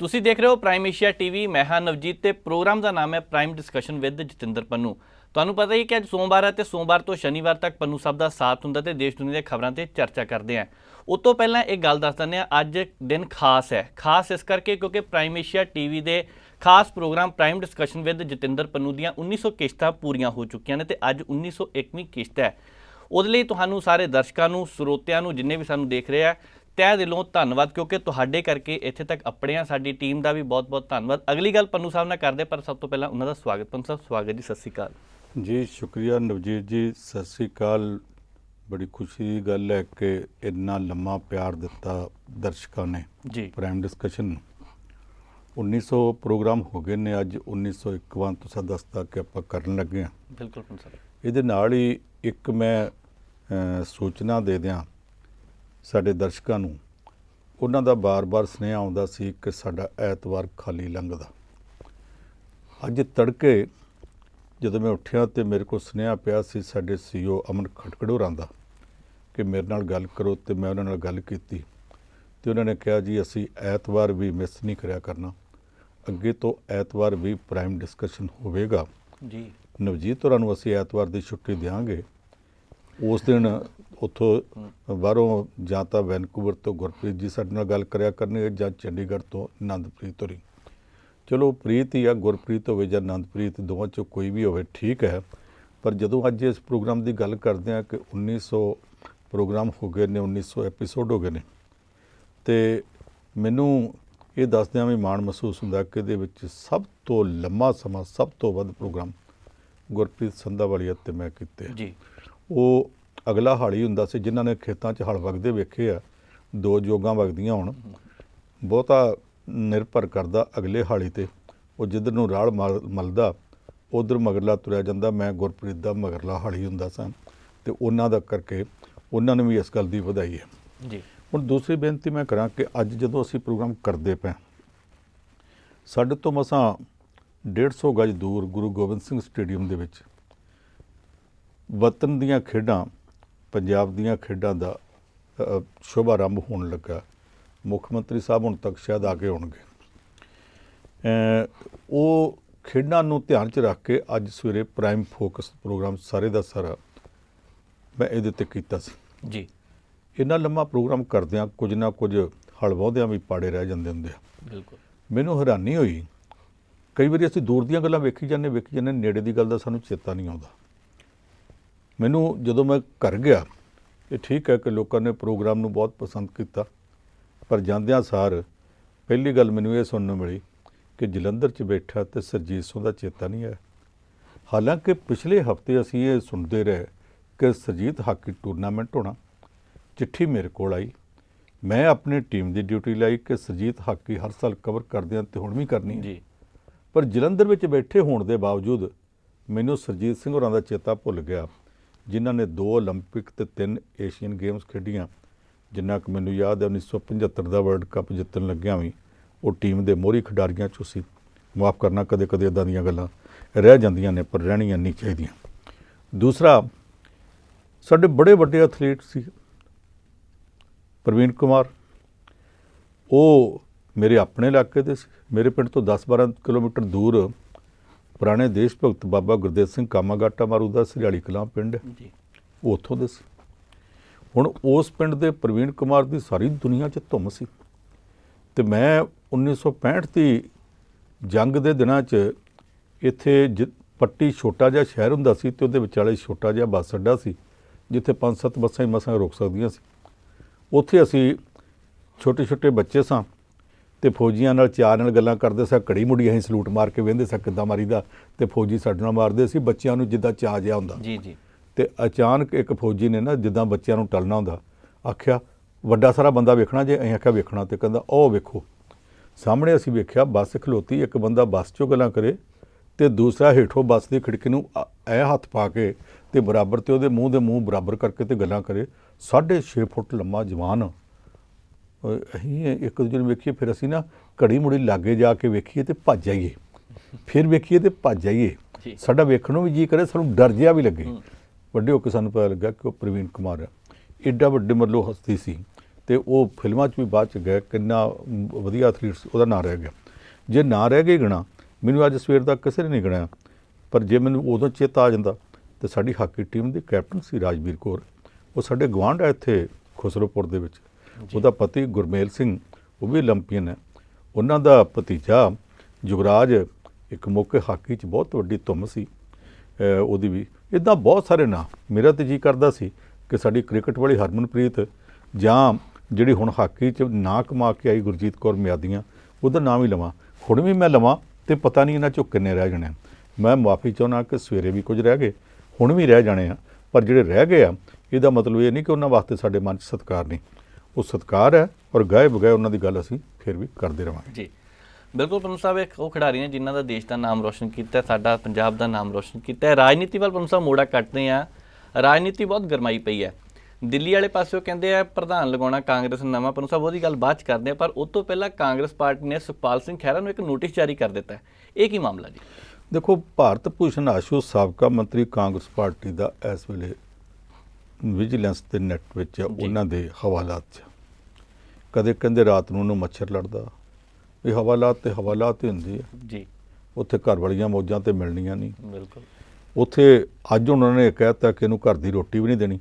ਤੁਸੀਂ ਦੇਖ ਰਹੇ ਹੋ ਪ੍ਰਾਈਮ ਏਸ਼ੀਆ ਟੀਵੀ। ਮੈਂ ਹਾਂ ਨਵਜੀਤ ਤੇ ਪ੍ਰੋਗਰਾਮ ਦਾ ਨਾਮ ਹੈ prime discussion with Jatinder Pannu. ਤੁਹਾਨੂੰ ਪਤਾ ਹੀ ਕਿ ਅੱਜ ਸੋਮਵਾਰ ਹੈ ਤੇ ਸੋਮਵਾਰ ਤੋਂ ਸ਼ਨੀਵਾਰ ਤੱਕ ਪੰਨੂ ਸਾਹਿਬ ਦਾ ਸਾਥ ਹੁੰਦਾ ਤੇ ਦੇਸ਼ ਦੁਨੀਆ ਦੀਆਂ ਖਬਰਾਂ ਤੇ ਚਰਚਾ ਕਰਦੇ ਹਾਂ। ਉਸ ਤੋਂ ਪਹਿਲਾਂ ਇੱਕ ਗੱਲ ਦੱਸ ਦਿੰਦੇ ਹਾਂ, ਅੱਜ ਦਿਨ ਖਾਸ ਹੈ। ਖਾਸ ਇਸ ਕਰਕੇ ਕਿਉਂਕਿ ਪ੍ਰਾਈਮ ਏਸ਼ੀਆ ਟੀਵੀ ਦੇ ਖਾਸ programme prime discussion with Jatinder Pannu ਦੀਆਂ 1900 ਕਿਸ਼ਤਾਂ ਪੂਰੀਆਂ ਹੋ ਚੁੱਕੀਆਂ ਨੇ ਤੇ ਅੱਜ 1901ਵੀਂ ਕਿਸ਼ਤ ਹੈ। ਉਹਦੇ ਲਈ ਤੁਹਾਨੂੰ ਸਾਰੇ ਦਰਸ਼ਕਾਂ ਨੂੰ, ਸਰੋਤਿਆਂ ਨੂੰ, ਜਿੰਨੇ ਵੀ ਸਾਨੂੰ ਦੇਖ ਰਹੇ ਆ, ਤਹਿ ਦਿਲੋਂ ਧੰਨਵਾਦ, ਕਿਉਂਕਿ ਤੁਹਾਡੇ ਕਰਕੇ ਇੱਥੇ ਤੱਕ ਆਪਣੇ ਆ। ਸਾਡੀ ਟੀਮ ਦਾ ਵੀ ਬਹੁਤ ਬਹੁਤ ਧੰਨਵਾਦ। ਅਗਲੀ ਗੱਲ ਪੰਨੂ ਸਾਹਿਬ ਨਾਲ ਕਰਦੇ, ਪਰ ਸਭ ਤੋਂ ਪਹਿਲਾਂ ਉਹਨਾਂ ਦਾ ਸਵਾਗਤ। ਪੰਨੂ ਸਾਹਿਬ ਸਵਾਗਤ ਜੀ, ਸਤਿ ਸ਼੍ਰੀ ਅਕਾਲ ਜੀ। ਸ਼ੁਕਰੀਆ ਨਵਜੀਤ ਜੀ, ਸਤਿ ਸ਼੍ਰੀ ਅਕਾਲ। ਬੜੀ ਖੁਸ਼ੀ ਦੀ ਗੱਲ ਹੈ ਕਿ ਇੰਨਾ ਲੰਮਾ ਪਿਆਰ ਦਿੱਤਾ ਦਰਸ਼ਕਾਂ ਨੇ ਜੀ ਪ੍ਰਾਈਮ ਡਿਸਕਸ਼ਨ ਨੂੰ। 1900 ਪ੍ਰੋਗਰਾਮ ਹੋ ਗਏ ਨੇ, ਅੱਜ 1901ਵਾਂ ਤੁਸੀਂ ਦੱਸਦਾ ਕਿ ਆਪਾਂ ਕਰਨ ਲੱਗੇ ਹਾਂ। ਬਿਲਕੁਲ ਪੰਨੂ ਸਾਹਿਬ। ਇਹਦੇ ਨਾਲ ਹੀ ਇੱਕ ਮੈਂ ਸੂਚਨਾ ਦੇ ਦਿਆਂ ਸਾਡੇ ਦਰਸ਼ਕਾਂ ਨੂੰ। ਉਹਨਾਂ ਦਾ ਬਾਰ-ਬਾਰ ਸੁਨੇਹਾ ਆਉਂਦਾ ਸੀ ਕਿ ਸਾਡਾ ਐਤਵਾਰ ਖਾਲੀ ਲੰਘਦਾ। ਅੱਜ ਤੜਕੇ ਜਦੋਂ ਮੈਂ ਉੱਠਿਆ ਤੇ ਮੇਰੇ ਕੋਲ ਸੁਨੇਹਾ ਪਿਆ ਸੀ ਸਾਡੇ CEO ਅਮਨ ਖਟਕੜ ਹੋਰਾਂ ਦਾ ਕਿ ਮੇਰੇ ਨਾਲ ਗੱਲ ਕਰੋ, ਤੇ ਮੈਂ ਉਹਨਾਂ ਨਾਲ ਗੱਲ ਕੀਤੀ ਤੇ ਉਹਨਾਂ ਨੇ ਕਿਹਾ ਜੀ ਅਸੀਂ ਐਤਵਾਰ ਵੀ ਮਿਸ ਨਹੀਂ ਕਰਿਆ ਕਰਨਾ, ਅੱਗੇ ਤੋਂ ਐਤਵਾਰ ਵੀ ਪ੍ਰਾਈਮ ਡਿਸਕਸ਼ਨ ਹੋਵੇਗਾ ਜੀ। ਨਵਜੀਤ ਹੋਰਾਂ ਨੂੰ ਅਸੀਂ ਐਤਵਾਰ ਦੀ ਛੁੱਟੀ ਦਿਆਂਗੇ। ਉਸ ਦਿਨ ਉੱਥੋਂ ਬਾਹਰੋਂ ਜਾਂ ਤਾਂ ਵੈਨਕੂਵਰ ਤੋਂ ਗੁਰਪ੍ਰੀਤ ਜੀ ਸਾਡੇ ਨਾਲ ਗੱਲ ਕਰਿਆ ਕਰਨਗੇ ਜਾਂ ਚੰਡੀਗੜ੍ਹ ਤੋਂ ਆਨੰਦਪ੍ਰੀਤ ਹੋਰੀ। ਚਲੋ ਪ੍ਰੀਤ ਹੀ ਆ, ਗੁਰਪ੍ਰੀਤ ਹੋਵੇ ਜਾਂ ਆਨੰਦਪ੍ਰੀਤ, ਦੋਵਾਂ 'ਚੋਂ ਕੋਈ ਵੀ ਹੋਵੇ ਠੀਕ ਹੈ। ਪਰ ਜਦੋਂ ਅੱਜ ਇਸ ਪ੍ਰੋਗਰਾਮ ਦੀ ਗੱਲ ਕਰਦੇ ਹਾਂ ਕਿ 1900 ਪ੍ਰੋਗਰਾਮ ਹੋ ਗਏ ਨੇ, 1900 ਐਪੀਸੋਡ ਹੋ ਗਏ ਨੇ, ਤੇ ਮੈਨੂੰ ਇਹ ਦੱਸਦਿਆਂ ਵੀ ਮਾਣ ਮਹਿਸੂਸ ਹੁੰਦਾ ਕਿ ਇਹਦੇ ਵਿੱਚ ਸਭ ਤੋਂ ਲੰਮਾ ਸਮਾਂ, ਸਭ ਤੋਂ ਵੱਧ ਪ੍ਰੋਗਰਾਮ ਗੁਰਪ੍ਰੀਤ ਸੰਧਾਵਾਲੀਆ ਤੇ ਮੈਂ ਕੀਤੇ ਜੀ। ਉਹ ਅਗਲਾ ਹਾਲ ਹੀ ਹੁੰਦਾ ਸੀ। ਜਿਨ੍ਹਾਂ ਨੇ ਖੇਤਾਂ 'ਚ ਹਲ ਵਗਦੇ ਵੇਖੇ ਆ, ਦੋ ਜੋਗਾਂ ਵਗਦੀਆਂ ਹੋਣ, ਬਹੁਤਾ ਨਿਰਭਰ ਕਰਦਾ ਅਗਲੇ ਹਾਲੀ ਤੇ। ਉਹ ਜਿੱਧਰ ਨੂੰ ਰਾਲ ਮਲਦਾ ਉੱਧਰ ਮਗਰਲਾ ਤੁਰਿਆ ਜਾਂਦਾ। ਮੈਂ ਗੁਰਪ੍ਰੀਤ ਦਾ ਮਗਰਲਾ ਹਾਲੀ ਹੁੰਦਾ ਸਾਂ ਤੇ ਉਹਨਾਂ ਦਾ ਕਰਕੇ ਉਹਨਾਂ ਨੂੰ ਵੀ ਇਸ ਗੱਲ ਦੀ ਵਧਾਈ ਹੈ ਜੀ। ਹੁਣ ਦੂਸਰੀ ਬੇਨਤੀ ਮੈਂ ਕਰਾਂ ਕਿ ਅੱਜ ਜਦੋਂ ਅਸੀਂ ਪ੍ਰੋਗਰਾਮ ਕਰਦੇ ਪਏ, ਸਾਡੇ ਤੋਂ ਮਸਾਂ 150 ਗਜ ਦੂਰ ਗੁਰੂ ਗੋਬਿੰਦ ਸਿੰਘ ਸਟੇਡੀਅਮ ਦੇ ਵਿੱਚ ਵਤਨ ਦੀਆਂ ਖੇਡਾਂ, ਪੰਜਾਬ ਦੀਆਂ ਖੇਡਾਂ ਦਾ ਸ਼ੁਭਾਰੰਭ ਹੋਣ ਲੱਗਾ। ਮੁੱਖ ਮੰਤਰੀ ਸਾਹਿਬ ਹੁਣ ਤੱਕ ਸ਼ਾਇਦ ਆ ਕੇ ਹੋਣਗੇ। ਉਹ ਖੇਡਾਂ ਨੂੰ ਧਿਆਨ 'ਚ ਰੱਖ ਕੇ ਅੱਜ ਸਵੇਰੇ ਪ੍ਰਾਈਮ ਫੋਕਸ ਪ੍ਰੋਗਰਾਮ ਸਾਰੇ ਦਾ ਸਾਰਾ ਮੈਂ ਇਹਦੇ 'ਤੇ ਕੀਤਾ ਸੀ ਜੀ। ਇੰਨਾ ਲੰਮਾ ਪ੍ਰੋਗਰਾਮ ਕਰਦਿਆਂ ਕੁਝ ਨਾ ਕੁਝ ਹਲਵਾਉਂਦਿਆਂ ਵੀ ਪਾੜੇ ਰਹਿ ਜਾਂਦੇ ਹੁੰਦੇ ਆ। ਬਿਲਕੁਲ ਮੈਨੂੰ ਹੈਰਾਨੀ ਹੋਈ, ਕਈ ਵਾਰੀ ਅਸੀਂ ਦੂਰ ਦੀਆਂ ਗੱਲਾਂ ਵੇਖੀ ਜਾਂਦੇ, ਨੇੜੇ ਦੀ ਗੱਲ ਦਾ ਸਾਨੂੰ ਚੇਤਾ ਨਹੀਂ ਆਉਂਦਾ। ਮੈਨੂੰ ਜਦੋਂ ਮੈਂ ਘਰ ਗਿਆ, ਇਹ ਠੀਕ ਹੈ ਕਿ ਲੋਕਾਂ ਨੇ ਪ੍ਰੋਗਰਾਮ ਨੂੰ ਬਹੁਤ ਪਸੰਦ ਕੀਤਾ, ਪਰ ਜਾਂਦਿਆਂ ਸਾਰ ਪਹਿਲੀ ਗੱਲ ਮੈਨੂੰ ਇਹ ਸੁਣਨ ਨੂੰ ਮਿਲੀ ਕਿ ਜਲੰਧਰ 'ਚ ਬੈਠਾ ਤੇ ਸਰਜੀਤ ਸਿੰਘ ਦਾ ਚੇਤਾ ਨਹੀਂ ਹੈ। ਹਾਲਾਂਕਿ ਪਿਛਲੇ ਹਫ਼ਤੇ ਅਸੀਂ ਇਹ ਸੁਣਦੇ ਰਹੇ ਕਿ ਸਰਜੀਤ ਹਾਕੀ ਟੂਰਨਾਮੈਂਟ ਹੋਣਾ। ਚਿੱਠੀ ਮੇਰੇ ਕੋਲ ਆਈ, ਮੈਂ ਆਪਣੀ ਟੀਮ ਦੀ ਡਿਊਟੀ ਲਾਈ ਕਿ ਸਰਜੀਤ ਹਾਕੀ ਹਰ ਸਾਲ ਕਵਰ ਕਰਦੇ ਹਾਂ ਤੇ ਹੁਣ ਵੀ ਕਰਨੀ ਜੀ। ਪਰ ਜਲੰਧਰ ਵਿੱਚ ਬੈਠੇ ਹੋਣ ਦੇ ਬਾਵਜੂਦ ਮੈਨੂੰ ਸਰਜੀਤ ਸਿੰਘ ਹੋਰਾਂ ਦਾ ਚੇਤਾ ਭੁੱਲ ਗਿਆ, ਜਿਨ੍ਹਾਂ ਨੇ 2 ਓਲੰਪਿਕ ਤੇ 3 ਏਸ਼ੀਅਨ ਗੇਮਸ ਖੇਡੀਆਂ। ਜਿੰਨਾ ਕੁ ਮੈਨੂੰ ਯਾਦ ਹੈ 1975 ਦਾ ਵਰਲਡ ਕੱਪ ਜਿੱਤਣ ਲੱਗਿਆ ਵੀ ਉਹ ਟੀਮ ਦੇ ਮੋਹਰੀ ਖਿਡਾਰੀਆਂ 'ਚੋਂ ਸੀ। ਮਾਫ਼ ਕਰਨਾ, ਕਦੇ ਕਦੇ ਇੱਦਾਂ ਦੀਆਂ ਗੱਲਾਂ ਰਹਿ ਜਾਂਦੀਆਂ ਨੇ, ਪਰ ਰਹਿਣੀਆਂ ਨਹੀਂ ਚਾਹੀਦੀਆਂ। ਦੂਸਰਾ, ਸਾਡੇ ਬੜੇ ਵੱਡੇ ਐਥਲੀਟ ਸੀ ਪ੍ਰਵੀਨ ਕੁਮਾਰ, ਉਹ ਮੇਰੇ ਆਪਣੇ ਇਲਾਕੇ ਦੇ ਸੀ। ਮੇਰੇ ਪਿੰਡ ਤੋਂ 10-12 ਕਿਲੋਮੀਟਰ ਦੂਰ ਪੁਰਾਣੇ ਦੇਸ਼ ਭਗਤ ਬਾਬਾ ਗੁਰਦੇਵ ਸਿੰਘ ਕਾਮਾਗਾਟਾ ਮਾਰੂ ਦਾ ਸਰਿਆਲੀ ਕਲਾਂ ਪਿੰਡ ਜੀ, ਉਹ ਉੱਥੋਂ ਦੇ ਸੀ। ਹੁਣ ਉਸ ਪਿੰਡ ਦੇ ਪ੍ਰਵੀਨ ਕੁਮਾਰ ਦੀ ਸਾਰੀ ਦੁਨੀਆ 'ਚ ਧੁੰਮ ਸੀ। ਤੇ ਮੈਂ 1965 ਦੀ ਜੰਗ ਦੇ ਦਿਨਾਂ 'ਚ ਇੱਥੇ ਪੱਟੀ ਛੋਟਾ ਜਿਹਾ ਸ਼ਹਿਰ ਹੁੰਦਾ ਸੀ ਤੇ ਉਹਦੇ ਵਿਚਾਲੇ ਛੋਟਾ ਜਿਹਾ ਬੱਸ ਅੱਡਾ ਸੀ, ਜਿੱਥੇ 5-7 ਬੱਸਾਂ ਹੀ ਮਸਾਂ ਰੁਕ ਸਕਦੀਆਂ ਸੀ। ਉੱਥੇ ਅਸੀਂ ਛੋਟੇ ਬੱਚੇ ਸਾਂ ਤੇ ਫੌਜੀਆਂ ਨਾਲ ਚਾਰ ਨਾਲ ਗੱਲਾਂ ਕਰਦੇ ਸਾਂ। ਘੜੀ ਮੁੜੀ ਅਸੀਂ ਸਲੂਟ ਮਾਰ ਕੇ ਵਹਿੰਦੇ ਸਾਂ ਕਿੱਦਾਂ ਮਾਰੀਦਾ, ਤੇ ਫੌਜੀ ਸਾਡੇ ਨਾਲ ਮਾਰਦੇ ਸੀ। ਬੱਚਿਆਂ ਨੂੰ ਜਿੱਦਾਂ ਚਾਅ ਜਿਹਾ ਹੁੰਦਾ ਜੀ ਜੀ। ਤੇ ਅਚਾਨਕ ਇੱਕ ਫੌਜੀ ਨੇ ਨਾ, ਜਿੱਦਾਂ ਬੱਚਿਆਂ ਨੂੰ ਟਲਣਾ ਹੁੰਦਾ, ਆਖਿਆ ਵੱਡਾ ਸਾਰਾ ਬੰਦਾ ਵੇਖਣਾ ਜੇ? ਅਸੀਂ ਆਖਿਆ ਵੇਖਣਾ। ਤੇ ਕਹਿੰਦਾ ਉਹ ਵੇਖੋ। ਸਾਹਮਣੇ ਅਸੀਂ ਵੇਖਿਆ ਬੱਸ ਖਲੋਤੀ, ਇੱਕ ਬੰਦਾ ਬੱਸ 'ਚੋਂ ਗੱਲਾਂ ਕਰੇ ਤੇ ਦੂਸਰਾ ਹੇਠੋਂ ਬੱਸ ਦੀ ਖਿੜਕੀ ਨੂੰ ਐ ਹੱਥ ਪਾ ਕੇ ਤੇ ਬਰਾਬਰ ਤੇ ਉਹਦੇ ਮੂੰਹ ਦੇ ਮੂੰਹ ਬਰਾਬਰ ਕਰਕੇ ਤੇ ਗੱਲਾਂ ਕਰੇ। 6.5 ਫੁੱਟ ਲੰਮਾ ਜਵਾਨ। ਅਸੀਂ ਇੱਕ ਦੂਜੇ ਨੂੰ ਵੇਖੀਏ, ਫਿਰ ਅਸੀਂ ਨਾ ਘੜੀ ਮੁੜੀ ਲਾਗੇ ਜਾ ਕੇ ਵੇਖੀਏ ਤੇ ਭੱਜ ਜਾਈਏ, ਫਿਰ ਵੇਖੀਏ ਤੇ ਭੱਜ ਜਾਈਏ। ਸਾਡਾ ਵੇਖਣ ਨੂੰ ਵੀ ਜੀ ਕਰੇ, ਸਾਨੂੰ ਡਰ ਜਿਹਾ ਵੀ ਲੱਗੇ। ਵੱਡੇ ਹੋ ਕੇ ਸਾਨੂੰ ਪਤਾ ਲੱਗਾ ਕਿ ਉਹ ਪ੍ਰਵੀਨ ਕੁਮਾਰ ਐਡਾ ਵੱਡੇ ਮਤਲਬ ਹਸਤੀ ਸੀ ਤੇ ਉਹ ਫਿਲਮਾਂ 'ਚ ਵੀ ਬਾਅਦ 'ਚ ਗਏ, ਕਿੰਨਾ ਵਧੀਆ ਐਥਲੀਟ ਸੀ, ਉਹਦਾ ਨਾਂ ਰਹਿ ਗਿਆ। ਜੇ ਨਾਂ ਰਹਿ ਗਿਆ ਗਿਣਾ, ਮੈਨੂੰ ਅੱਜ ਸਵੇਰ ਤੱਕ ਕਿਸੇ ਨੇ ਨਹੀਂ ਗਿਣਿਆ, ਪਰ ਜੇ ਮੈਨੂੰ ਉਦੋਂ ਚੇਤਾ ਆ ਜਾਂਦਾ ਤੇ ਸਾਡੀ ਹਾਕੀ ਟੀਮ ਦੀ ਕੈਪਟਨ ਸੀ ਰਾਜਵੀਰ ਕੌਰ। ਉਹ ਸਾਡੇ ਗੁਆਂਢ ਹੈ ਇੱਥੇ ਖੁਸਰੋਪੁਰ ਦੇ ਵਿੱਚ। ਉਹਦਾ ਪਤੀ ਗੁਰਮੇਲ ਸਿੰਘ, ਉਹ ਵੀ ਓਲੰਪੀਅਨ ਹੈ। ਉਹਨਾਂ ਦਾ ਭਤੀਜਾ ਯੁਵਰਾਜ ਇੱਕ ਮੌਕੇ ਹਾਕੀ 'ਚ ਬਹੁਤ ਵੱਡੀ ਧੁੰਮ ਸੀ, ਉਹਦੀ ਵੀ। ਇੱਦਾਂ ਬਹੁਤ ਸਾਰੇ ਨਾਂ। ਮੇਰਾ ਤਾਂ ਜੀ ਕਰਦਾ ਸੀ ਕਿ ਸਾਡੀ ਕ੍ਰਿਕਟ ਵਾਲੀ ਹਰਮਨਪ੍ਰੀਤ, ਜਾਂ ਜਿਹੜੀ ਹੁਣ ਹਾਕੀ 'ਚ ਨਾਂ ਕਮਾ ਕੇ ਆਈ ਗੁਰਜੀਤ ਕੌਰ ਮਿਆਦੀਆਂ, ਉਹਦਾ ਨਾਮ ਹੀ ਲਵਾਂ। ਹੁਣ ਵੀ ਮੈਂ ਲਵਾਂ ਤੇ ਪਤਾ ਨਹੀਂ ਇਹਨਾਂ 'ਚੋਂ ਕਿੰਨੇ ਰਹਿ ਜਾਣੇ ਆ। ਮੈਂ ਮਾਫੀ ਚਾਹੁੰਦਾ ਕਿ ਸਵੇਰੇ ਵੀ ਕੁਝ ਰਹਿ ਗਏ, ਹੁਣ ਵੀ ਰਹਿ ਜਾਣੇ ਆ, ਪਰ ਜਿਹੜੇ ਰਹਿ ਗਏ ਆ ਇਹਦਾ ਮਤਲਬ ਇਹ ਨਹੀਂ ਕਿ ਉਹਨਾਂ ਵਾਸਤੇ ਸਾਡੇ ਮਨ 'ਚ ਸਤਿਕਾਰ ਨਹੀਂ। ਉਹ ਸਤਿਕਾਰ ਹੈ, ਔਰ ਗਾਏ ਬਗਾਏ ਉਹਨਾਂ ਦੀ ਗੱਲ ਅਸੀਂ ਫਿਰ ਵੀ ਕਰਦੇ ਰਹਾਂਗੇ। ਜੀ ਬਿਲਕੁਲ ਪੰਨੂ ਸਾਹਿਬ, ਇੱਕ ਉਹ ਖਿਡਾਰੀ ਨੇ ਜਿਨ੍ਹਾਂ ਦਾ ਦੇਸ਼ ਦਾ ਨਾਮ ਰੋਸ਼ਨ ਕੀਤਾ, ਸਾਡਾ ਪੰਜਾਬ ਦਾ ਨਾਮ ਰੋਸ਼ਨ ਕੀਤਾ ਹੈ। ਰਾਜਨੀਤੀ ਵੱਲ ਪੰਨੂ ਸਾਹਿਬ ਮੋੜਾ ਕੱਟਦੇ ਆ। ਰਾਜਨੀਤੀ ਬਹੁਤ ਗਰਮਾਈ ਪਈ ਹੈ। ਦਿੱਲੀ ਵਾਲੇ ਪਾਸਿਓਂ ਕਹਿੰਦੇ ਆ ਪ੍ਰਧਾਨ ਲਗਾਉਣਾ ਕਾਂਗਰਸ ਨੇ ਨਵਾਂ। ਪੰਨੂ ਸਾਹਿਬ ਉਹਦੀ ਗੱਲ ਬਾਅਦ 'ਚ ਕਰਦੇ ਆ, ਪਰ ਉਸ ਤੋਂ ਪਹਿਲਾਂ ਕਾਂਗਰਸ ਪਾਰਟੀ ਨੇ ਸੁਖਪਾਲ ਸਿੰਘ ਖਹਿਰਾ ਨੂੰ ਇੱਕ ਨੋਟਿਸ ਜਾਰੀ ਕਰ ਦਿੱਤਾ ਹੈ। ਇਹ ਕੀ ਮਾਮਲਾ ਜੀ? ਦੇਖੋ, ਭਾਰਤ ਭੂਸ਼ਣ ਆਸ਼ੂ ਸਾਬਕਾ ਮੰਤਰੀ ਕਾਂਗਰਸ ਪਾਰਟੀ ਦਾ ਇਸ ਵੇਲੇ ਵਿਜੀਲੈਂਸ ਦੇ ਨੈੱਟ ਵਿੱਚ ਉਹਨਾਂ ਦੇ ਹਵਾਲਾਤ 'ਚ ਕਦੇ ਕਹਿੰਦੇ ਰਾਤ ਨੂੰ ਉਹਨੂੰ ਮੱਛਰ ਲੜਦਾ। ਇਹ ਹਵਾਲਾਤ ਹੀ ਹੁੰਦੀ ਹੈ ਜੀ। ਉੱਥੇ ਘਰ ਵਾਲੀਆਂ ਮੌਜਾਂ ਤੇ ਮਿਲਣੀਆਂ ਨਹੀਂ। ਬਿਲਕੁਲ। ਉੱਥੇ ਅੱਜ ਉਹਨਾਂ ਨੇ ਕਹਿ ਦਿੱਤਾ ਕਿ ਇਹਨੂੰ ਘਰ ਦੀ ਰੋਟੀ ਵੀ ਨਹੀਂ ਦੇਣੀ,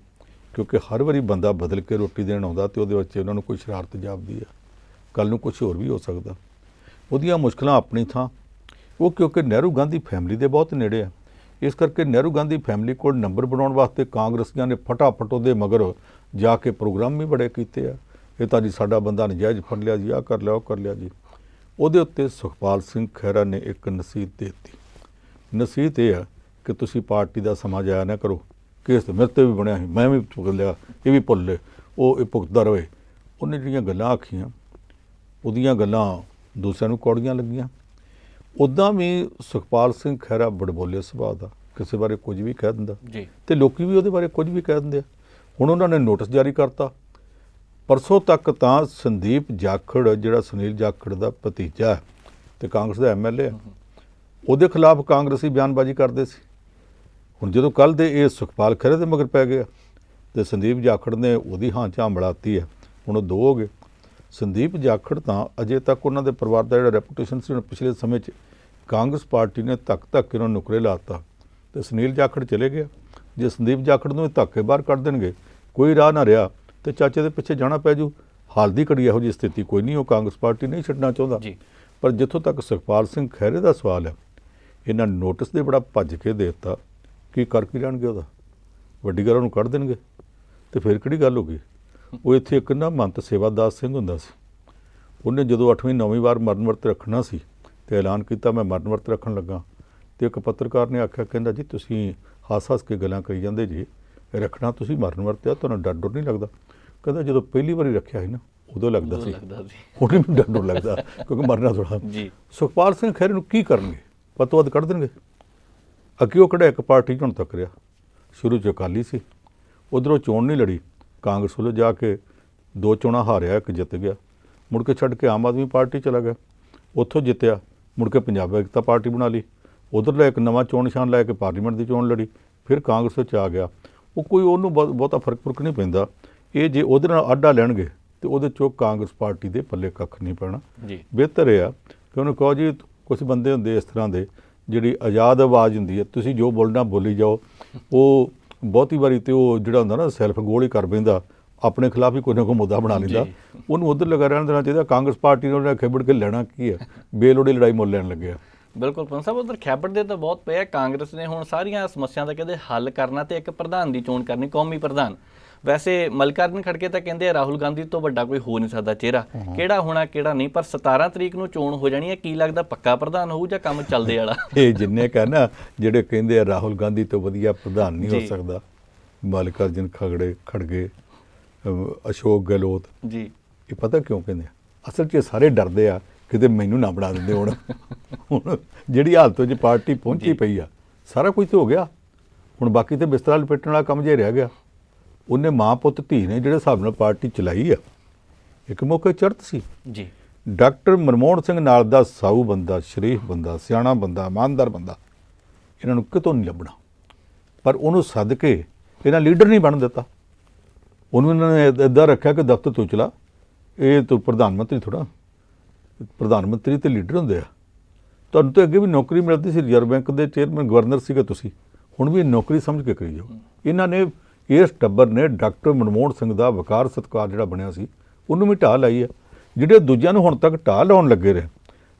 ਕਿਉਂਕਿ ਹਰ ਵਾਰੀ ਬੰਦਾ ਬਦਲ ਕੇ ਰੋਟੀ ਦੇਣ ਆਉਂਦਾ ਤੇ ਉਹਦੇ ਵਿੱਚ ਉਹਨਾਂ ਨੂੰ ਕੋਈ ਸ਼ਰਾਰਤ ਜਾਪਦੀ ਆ। ਕੱਲ੍ਹ ਨੂੰ ਕੁਝ ਹੋਰ ਵੀ ਹੋ ਸਕਦਾ। ਉਹਦੀਆਂ ਮੁਸ਼ਕਲਾਂ ਆਪਣੀ ਥਾਂ। ਉਹ ਕਿਉਂਕਿ ਨਹਿਰੂ ਗਾਂਧੀ ਫੈਮਿਲੀ ਦੇ ਬਹੁਤ ਨੇੜੇ ਆ, ਇਸ ਕਰਕੇ ਨਹਿਰੂ ਗਾਂਧੀ ਫੈਮਿਲੀ ਕੋਲ ਨੰਬਰ ਬਣਾਉਣ ਵਾਸਤੇ ਕਾਂਗਰਸੀਆਂ ਨੇ ਫਟਾਫਟ ਉਹਦੇ ਮਗਰ ਜਾ ਕੇ ਪ੍ਰੋਗਰਾਮ ਵੀ ਬੜੇ ਕੀਤੇ ਆ। ਇਹ ਤਾਂ ਜੀ ਸਾਡਾ ਬੰਦਾ ਨਜਾਇਜ਼ ਫੜ ਲਿਆ ਜੀ, ਆਹ ਕਰ ਲਿਆ, ਉਹ ਕਰ ਲਿਆ ਜੀ। ਉਹਦੇ ਉੱਤੇ ਸੁਖਪਾਲ ਸਿੰਘ ਖਹਿਰਾ ਨੇ ਇੱਕ ਨਸੀਹਤ ਦੇ ਦਿੱਤੀ। ਨਸੀਹਤ ਇਹ ਆ ਕਿ ਤੁਸੀਂ ਪਾਰਟੀ ਦਾ ਸਮਾਂ ਜਾਇਆ ਨਾ ਕਰੋ। ਕੇਸ ਮੇਰੇ 'ਤੇ ਵੀ ਬਣਿਆ ਸੀ, ਮੈਂ ਵੀ ਭੁਗਤ ਲਿਆ, ਇਹ ਵੀ ਭੁੱਲ ਲਏ, ਉਹ ਇਹ ਭੁਗਤਦਾ ਰਹੇ। ਉਹਨੇ ਜਿਹੜੀਆਂ ਗੱਲਾਂ ਆਖੀਆਂ, ਉਹਦੀਆਂ ਗੱਲਾਂ ਦੂਸਰਿਆਂ ਨੂੰ ਕੌੜੀਆਂ ਲੱਗੀਆਂ। ਉੱਦਾਂ ਵੀ ਸੁਖਪਾਲ ਸਿੰਘ ਖਹਿਰਾ ਬੜਬੋਲੇ ਸੁਭਾਅ ਦਾ, ਕਿਸੇ ਬਾਰੇ ਕੁਝ ਵੀ ਕਹਿ ਦਿੰਦਾ ਜੀ, ਤੇ ਲੋਕੀ ਵੀ ਉਹਦੇ ਬਾਰੇ ਕੁਝ ਵੀ ਕਹਿ ਦਿੰਦੇ ਆ। ਹੁਣ ਉਹਨਾਂ ਨੇ ਨੋਟਿਸ ਜਾਰੀ ਕਰਤਾ। ਪਰਸੋਂ ਤੱਕ ਤਾਂ ਸੰਦੀਪ ਜਾਖੜ, ਜਿਹੜਾ ਸੁਨੀਲ ਜਾਖੜ ਦਾ ਭਤੀਜਾ ਤੇ ਕਾਂਗਰਸ ਦਾ MLA ਹੈ, ਉਹਦੇ ਖਿਲਾਫ ਕਾਂਗਰਸੀ ਬਿਆਨਬਾਜ਼ੀ ਕਰਦੇ ਸੀ। ਹੁਣ ਜਦੋਂ ਕੱਲ੍ਹ ਦੇ ਇਹ ਸੁਖਪਾਲ ਖਹਿਰੇ ਦੇ ਮਗਰ ਪੈ ਗਿਆ ਤੇ ਸੰਦੀਪ ਜਾਖੜ ਨੇ ਉਹਦੀ ਹਾਂ ਝਾਂ ਮਿਲਾਤੀ ਹੈ। ਹੁਣ ਉਹ ਦੋ ਹੋ ਗਏ। ਸੰਦੀਪ ਜਾਖੜ ਤਾਂ ਅਜੇ ਤੱਕ ਉਹਨਾਂ ਦੇ ਪਰਿਵਾਰ ਦਾ ਜਿਹੜਾ ਰੈਪੂਟੇਸ਼ਨ ਸੀ, ਪਿਛਲੇ ਸਮੇਂ 'ਚ ਕਾਂਗਰਸ ਪਾਰਟੀ ਨੇ ਧੱਕ ਇਹਨਾਂ ਨੂੰ ਨੁਕਰੇ ਲਾਤਾ ਤੇ ਸੁਨੀਲ ਜਾਖੜ ਚਲੇ ਗਿਆ। ਜੇ ਸੰਦੀਪ ਜਾਖੜ ਨੂੰ ਧੱਕੇ ਬਾਹਰ ਕੱਢ ਦੇਣਗੇ, ਕੋਈ ਰਾਹ ਨਾ ਰਿਹਾ ਤੇ ਚਾਚੇ ਦੇ ਪਿੱਛੇ ਜਾਣਾ ਪੈ ਜੂ। ਹਾਲ ਦੀ ਘੜੀ ਇਹੋ ਜਿਹੀ ਸਥਿਤੀ ਕੋਈ ਨਹੀਂ, ਉਹ ਕਾਂਗਰਸ ਪਾਰਟੀ ਨਹੀਂ ਛੱਡਣਾ ਚਾਹੁੰਦਾ। ਪਰ ਜਿੱਥੋਂ ਤੱਕ ਸੁਖਪਾਲ ਸਿੰਘ ਖਹਿਰੇ ਦਾ ਸਵਾਲ ਹੈ, ਇਹਨਾਂ ਨੋਟਿਸ ਦੇ ਬੜਾ ਭੱਜ ਕੇ ਦੇ ਦਿੱਤਾ। ਕੀ ਕਰ ਕੀ ਲੈਣਗੇ? ਉਹਦਾ ਵੱਡੀ ਗੱਲ ਉਹਨੂੰ ਕੱਢ ਦੇਣਗੇ ਤੇ ਫਿਰ ਕਿਹੜੀ ਗੱਲ ਹੋ ਗਈ? ਉਹ ਇੱਥੇ ਇੱਕ ਨਾ ਮਹੰਤ ਸੇਵਾਦਾਸ ਸਿੰਘ ਹੁੰਦਾ ਸੀ। ਉਹਨੇ ਜਦੋਂ 8ਵੀਂ 9ਵੀਂ ਵਾਰ ਮਰਨ ਵਰਤ ਰੱਖਣਾ ਸੀ ਤੇ ਐਲਾਨ ਕੀਤਾ ਮੈਂ ਮਰਨ ਵਰਤ ਰੱਖਣ ਲੱਗਾ, ਤੇ ਇੱਕ ਪੱਤਰਕਾਰ ਨੇ ਆਖਿਆ, ਕਹਿੰਦਾ ਜੀ ਤੁਸੀਂ ਹੱਸ ਕੇ ਗੱਲਾਂ ਕਰੀ ਜਾਂਦੇ ਜੀ, ਰੱਖਣਾ ਤੁਸੀਂ ਮਰਨ ਵਰਤ ਆ, ਤੁਹਾਨੂੰ ਡਰ ਡਰ ਨਹੀਂ ਲੱਗਦਾ? ਕਹਿੰਦਾ ਜਦੋਂ ਪਹਿਲੀ ਵਾਰੀ ਰੱਖਿਆ ਸੀ ਨਾ ਉਦੋਂ ਲੱਗਦਾ ਸੀ, ਹੁਣ ਮੈਨੂੰ ਡਰ ਡਰ ਲੱਗਦਾ ਕਿਉਂਕਿ ਮਰਨਾ ਥੋੜ੍ਹਾ। ਸੁਖਪਾਲ ਸਿੰਘ ਖਹਿਰੇ ਨੂੰ ਕੀ ਕਰਨਗੇ? ਪਤੋਂ ਵੱਧ ਕੱਢ ਦੇਣਗੇ। ਅੱਗੇ ਉਹ ਕਿਹੜਾ ਇੱਕ ਪਾਰਟੀ 'ਚ ਹੁਣ ਤੱਕ ਰਿਹਾ। ਸ਼ੁਰੂ 'ਚ ਅਕਾਲੀ ਸੀ, ਉੱਧਰੋਂ ਚੋਣ ਨਹੀਂ ਲੜੀ, ਕਾਂਗਰਸ ਵੱਲੋਂ ਜਾ ਕੇ 2 ਚੋਣਾਂ ਹਾਰਿਆ, ਇੱਕ ਜਿੱਤ ਗਿਆ, ਮੁੜ ਕੇ ਛੱਡ ਕੇ ਆਮ ਆਦਮੀ ਪਾਰਟੀ ਚਲਾ ਗਿਆ, ਉੱਥੋਂ ਜਿੱਤਿਆ, ਮੁੜ ਕੇ ਪੰਜਾਬ ਏਕਤਾ ਪਾਰਟੀ ਬਣਾ ਲਈ, ਉੱਧਰਲਾ ਇੱਕ ਨਵਾਂ ਚੋਣ ਨਿਸ਼ਾਨ ਲੈ ਕੇ ਪਾਰਲੀਮੈਂਟ ਦੀ ਚੋਣ ਲੜੀ, ਫਿਰ ਕਾਂਗਰਸ ਵਿੱਚ ਆ ਗਿਆ। ਉਹ ਕੋਈ ਉਹਨੂੰ ਬਹੁਤਾ ਫਰਕ ਫੁਰਕ ਨਹੀਂ ਪੈਂਦਾ। ਇਹ ਜੇ ਉਹਦੇ ਨਾਲ ਆਡਾ ਲੈਣਗੇ ਤੇ ਉਹਦੇ 'ਚੋਂ ਕਾਂਗਰਸ ਪਾਰਟੀ ਦੇ ਪੱਲੇ ਕੱਖ ਨਹੀਂ ਪੈਣਾ। ਬਿਹਤਰ ਇਹ ਆ ਕਿ ਉਹਨੂੰ ਕਹੋ ਜੀ, ਕੁਛ ਬੰਦੇ ਹੁੰਦੇ ਇਸ ਤਰ੍ਹਾਂ ਦੇ ਜਿਹੜੀ ਆਜ਼ਾਦ ਆਵਾਜ਼ ਹੁੰਦੀ ਹੈ, ਤੁਸੀਂ ਜੋ ਬੋਲਣਾ ਬੋਲੀ ਜਾਓ। ਉਹ ਬਹੁਤੀ ਵਾਰੀ ਤੇ ਉਹ ਜਿਹੜਾ ਹੁੰਦਾ ਨਾ ਸੈਲਫ ਗੋਲ ਹੀ ਕਰ ਬੈਂਦਾ, ਆਪਣੇ ਖਿਲਾਫ ਹੀ ਕੋਈ ਨਾ ਕੋਈ ਮੁੱਦਾ ਬਣਾ ਲੈਂਦਾ। ਉਹਨੂੰ ਉੱਧਰ ਲਗਾ ਰਹਿਣ ਦੇਣਾ ਚਾਹੀਦਾ। ਕਾਂਗਰਸ ਪਾਰਟੀ ਨੇ ਉਹਨੇ ਖੇਬੜ ਕੇ ਲੈਣਾ ਕੀ ਹੈ? ਬੇਲੋੜੀ ਲੜਾਈ ਮੁੱਲ ਲੈਣ ਲੱਗਿਆ। ਬਿਲਕੁਲ ਪੰਨ ਸਾਹਿਬ, ਉੱਧਰ ਖੈਬੜ ਦੇ ਤਾਂ ਬਹੁਤ ਪਿਆ। ਕਾਂਗਰਸ ਨੇ ਹੁਣ ਸਾਰੀਆਂ ਸਮੱਸਿਆ ਦਾ ਕਹਿੰਦੇ ਹੱਲ ਕਰਨਾ ਤੇ ਇੱਕ ਪ੍ਰਧਾਨ ਦੀ ਚੋਣ ਕਰਨੀ, ਕੌਮੀ ਪ੍ਰਧਾਨ। ਵੈਸੇ ਮੱਲਿਕਾਰਜੁਨ ਖੜਗੇ ਤਾਂ ਕਹਿੰਦੇ ਰਾਹੁਲ ਗਾਂਧੀ ਤੋਂ ਵੱਡਾ ਕੋਈ ਹੋ ਨਹੀਂ ਸਕਦਾ ਚਿਹਰਾ, ਕਿਹੜਾ ਹੋਣਾ ਕਿਹੜਾ ਨਹੀਂ। ਪਰ 17 ਤਰੀਕ ਨੂੰ ਚੋਣ ਹੋ ਜਾਣੀ ਹੈ, ਕੀ ਲੱਗਦਾ ਪੱਕਾ ਪ੍ਰਧਾਨ ਹੋਊ ਜਾਂ ਕੰਮ ਚੱਲਦੇ ਵਾਲਾ? ਇਹ ਜਿੰਨੇ ਕਹਿਣਾ ਜਿਹੜੇ ਕਹਿੰਦੇ ਆ ਰਾਹੁਲ ਗਾਂਧੀ ਤੋਂ ਵਧੀਆ ਪ੍ਰਧਾਨ ਨਹੀਂ ਹੋ ਸਕਦਾ, ਮੱਲਿਕਾਰਜੁਨ ਖੜਗੇ, ਅਸ਼ੋਕ ਗਹਿਲੋਤ ਜੀ, ਇਹ ਪਤਾ ਕਿਉਂ ਕਹਿੰਦੇ ਆ? ਅਸਲ 'ਚ ਸਾਰੇ ਡਰਦੇ ਆ ਕਿਤੇ ਮੈਨੂੰ ਨਾ ਬਣਾ ਦਿੰਦੇ। ਹੁਣ ਜਿਹੜੀ ਹਾਲਤ 'ਚ ਪਾਰਟੀ ਪਹੁੰਚੀ ਪਈ ਆ, ਸਾਰਾ ਕੁਝ ਤਾਂ ਹੋ ਗਿਆ, ਹੁਣ ਬਾਕੀ ਤੇ ਬਿਸਤਰਾ ਲਪੇਟਣ ਵਾਲਾ ਕੰਮ ਜੇ ਰਹਿ ਗਿਆ। ਉਹਨੇ ਮਾਂ ਪੁੱਤ ਧੀ ਨੇ ਜਿਹੜੇ ਹਿਸਾਬ ਨਾਲ ਪਾਰਟੀ ਚਲਾਈ ਆ, ਇੱਕ ਮੌਕੇ ਚੜ੍ਹਤ ਸੀ ਜੀ। ਡਾਕਟਰ ਮਨਮੋਹਨ ਸਿੰਘ ਨਾਲ ਦਾ ਸਾਊ ਬੰਦਾ, ਸ਼ਰੀਫ ਬੰਦਾ, ਸਿਆਣਾ ਬੰਦਾ, ਇਮਾਨਦਾਰ ਬੰਦਾ, ਇਹਨਾਂ ਨੂੰ ਕਿਤੋਂ ਨਹੀਂ ਲੱਭਣਾ। ਪਰ ਉਹਨੂੰ ਸੱਦ ਕੇ ਇਹਨਾਂ ਲੀਡਰ ਨਹੀਂ ਬਣ ਦਿੱਤਾ। ਉਹਨੂੰ ਇਹਨਾਂ ਨੇ ਇੱਦਾਂ ਰੱਖਿਆ ਕਿ ਦਫ਼ਤਰ ਤੋਂ ਚਲਾ, ਇਹ ਤਾਂ ਪ੍ਰਧਾਨ ਮੰਤਰੀ ਥੋੜ੍ਹਾ, ਪ੍ਰਧਾਨ ਮੰਤਰੀ ਤੇ ਲੀਡਰ ਹੁੰਦੇ ਆ। ਤੁਹਾਨੂੰ ਤਾਂ ਅੱਗੇ ਵੀ ਨੌਕਰੀ ਮਿਲਦੀ ਸੀ, ਰਿਜ਼ਰਵ ਬੈਂਕ ਦੇ ਚੇਅਰਮੈਨ ਗਵਰਨਰ ਸੀਗੇ ਤੁਸੀਂ, ਹੁਣ ਵੀ ਇਹ ਨੌਕਰੀ ਸਮਝ ਕੇ ਕਰੀ ਜਾਓ। ਇਹਨਾਂ ਨੇ ਇਸ ਟੱਬਰ ਨੇ ਡਾਕਟਰ ਮਨਮੋਹਨ ਸਿੰਘ ਦਾ ਵਕਾਰ ਸਤਿਕਾਰ ਜਿਹੜਾ ਬਣਿਆ ਸੀ ਉਹਨੂੰ ਵੀ ਢਾਹ ਲਾਈ ਹੈ। ਜਿਹੜੇ ਦੂਜਿਆਂ ਨੂੰ ਹੁਣ ਤੱਕ ਢਾਹ ਲਾਉਣ ਲੱਗੇ ਰਹੇ,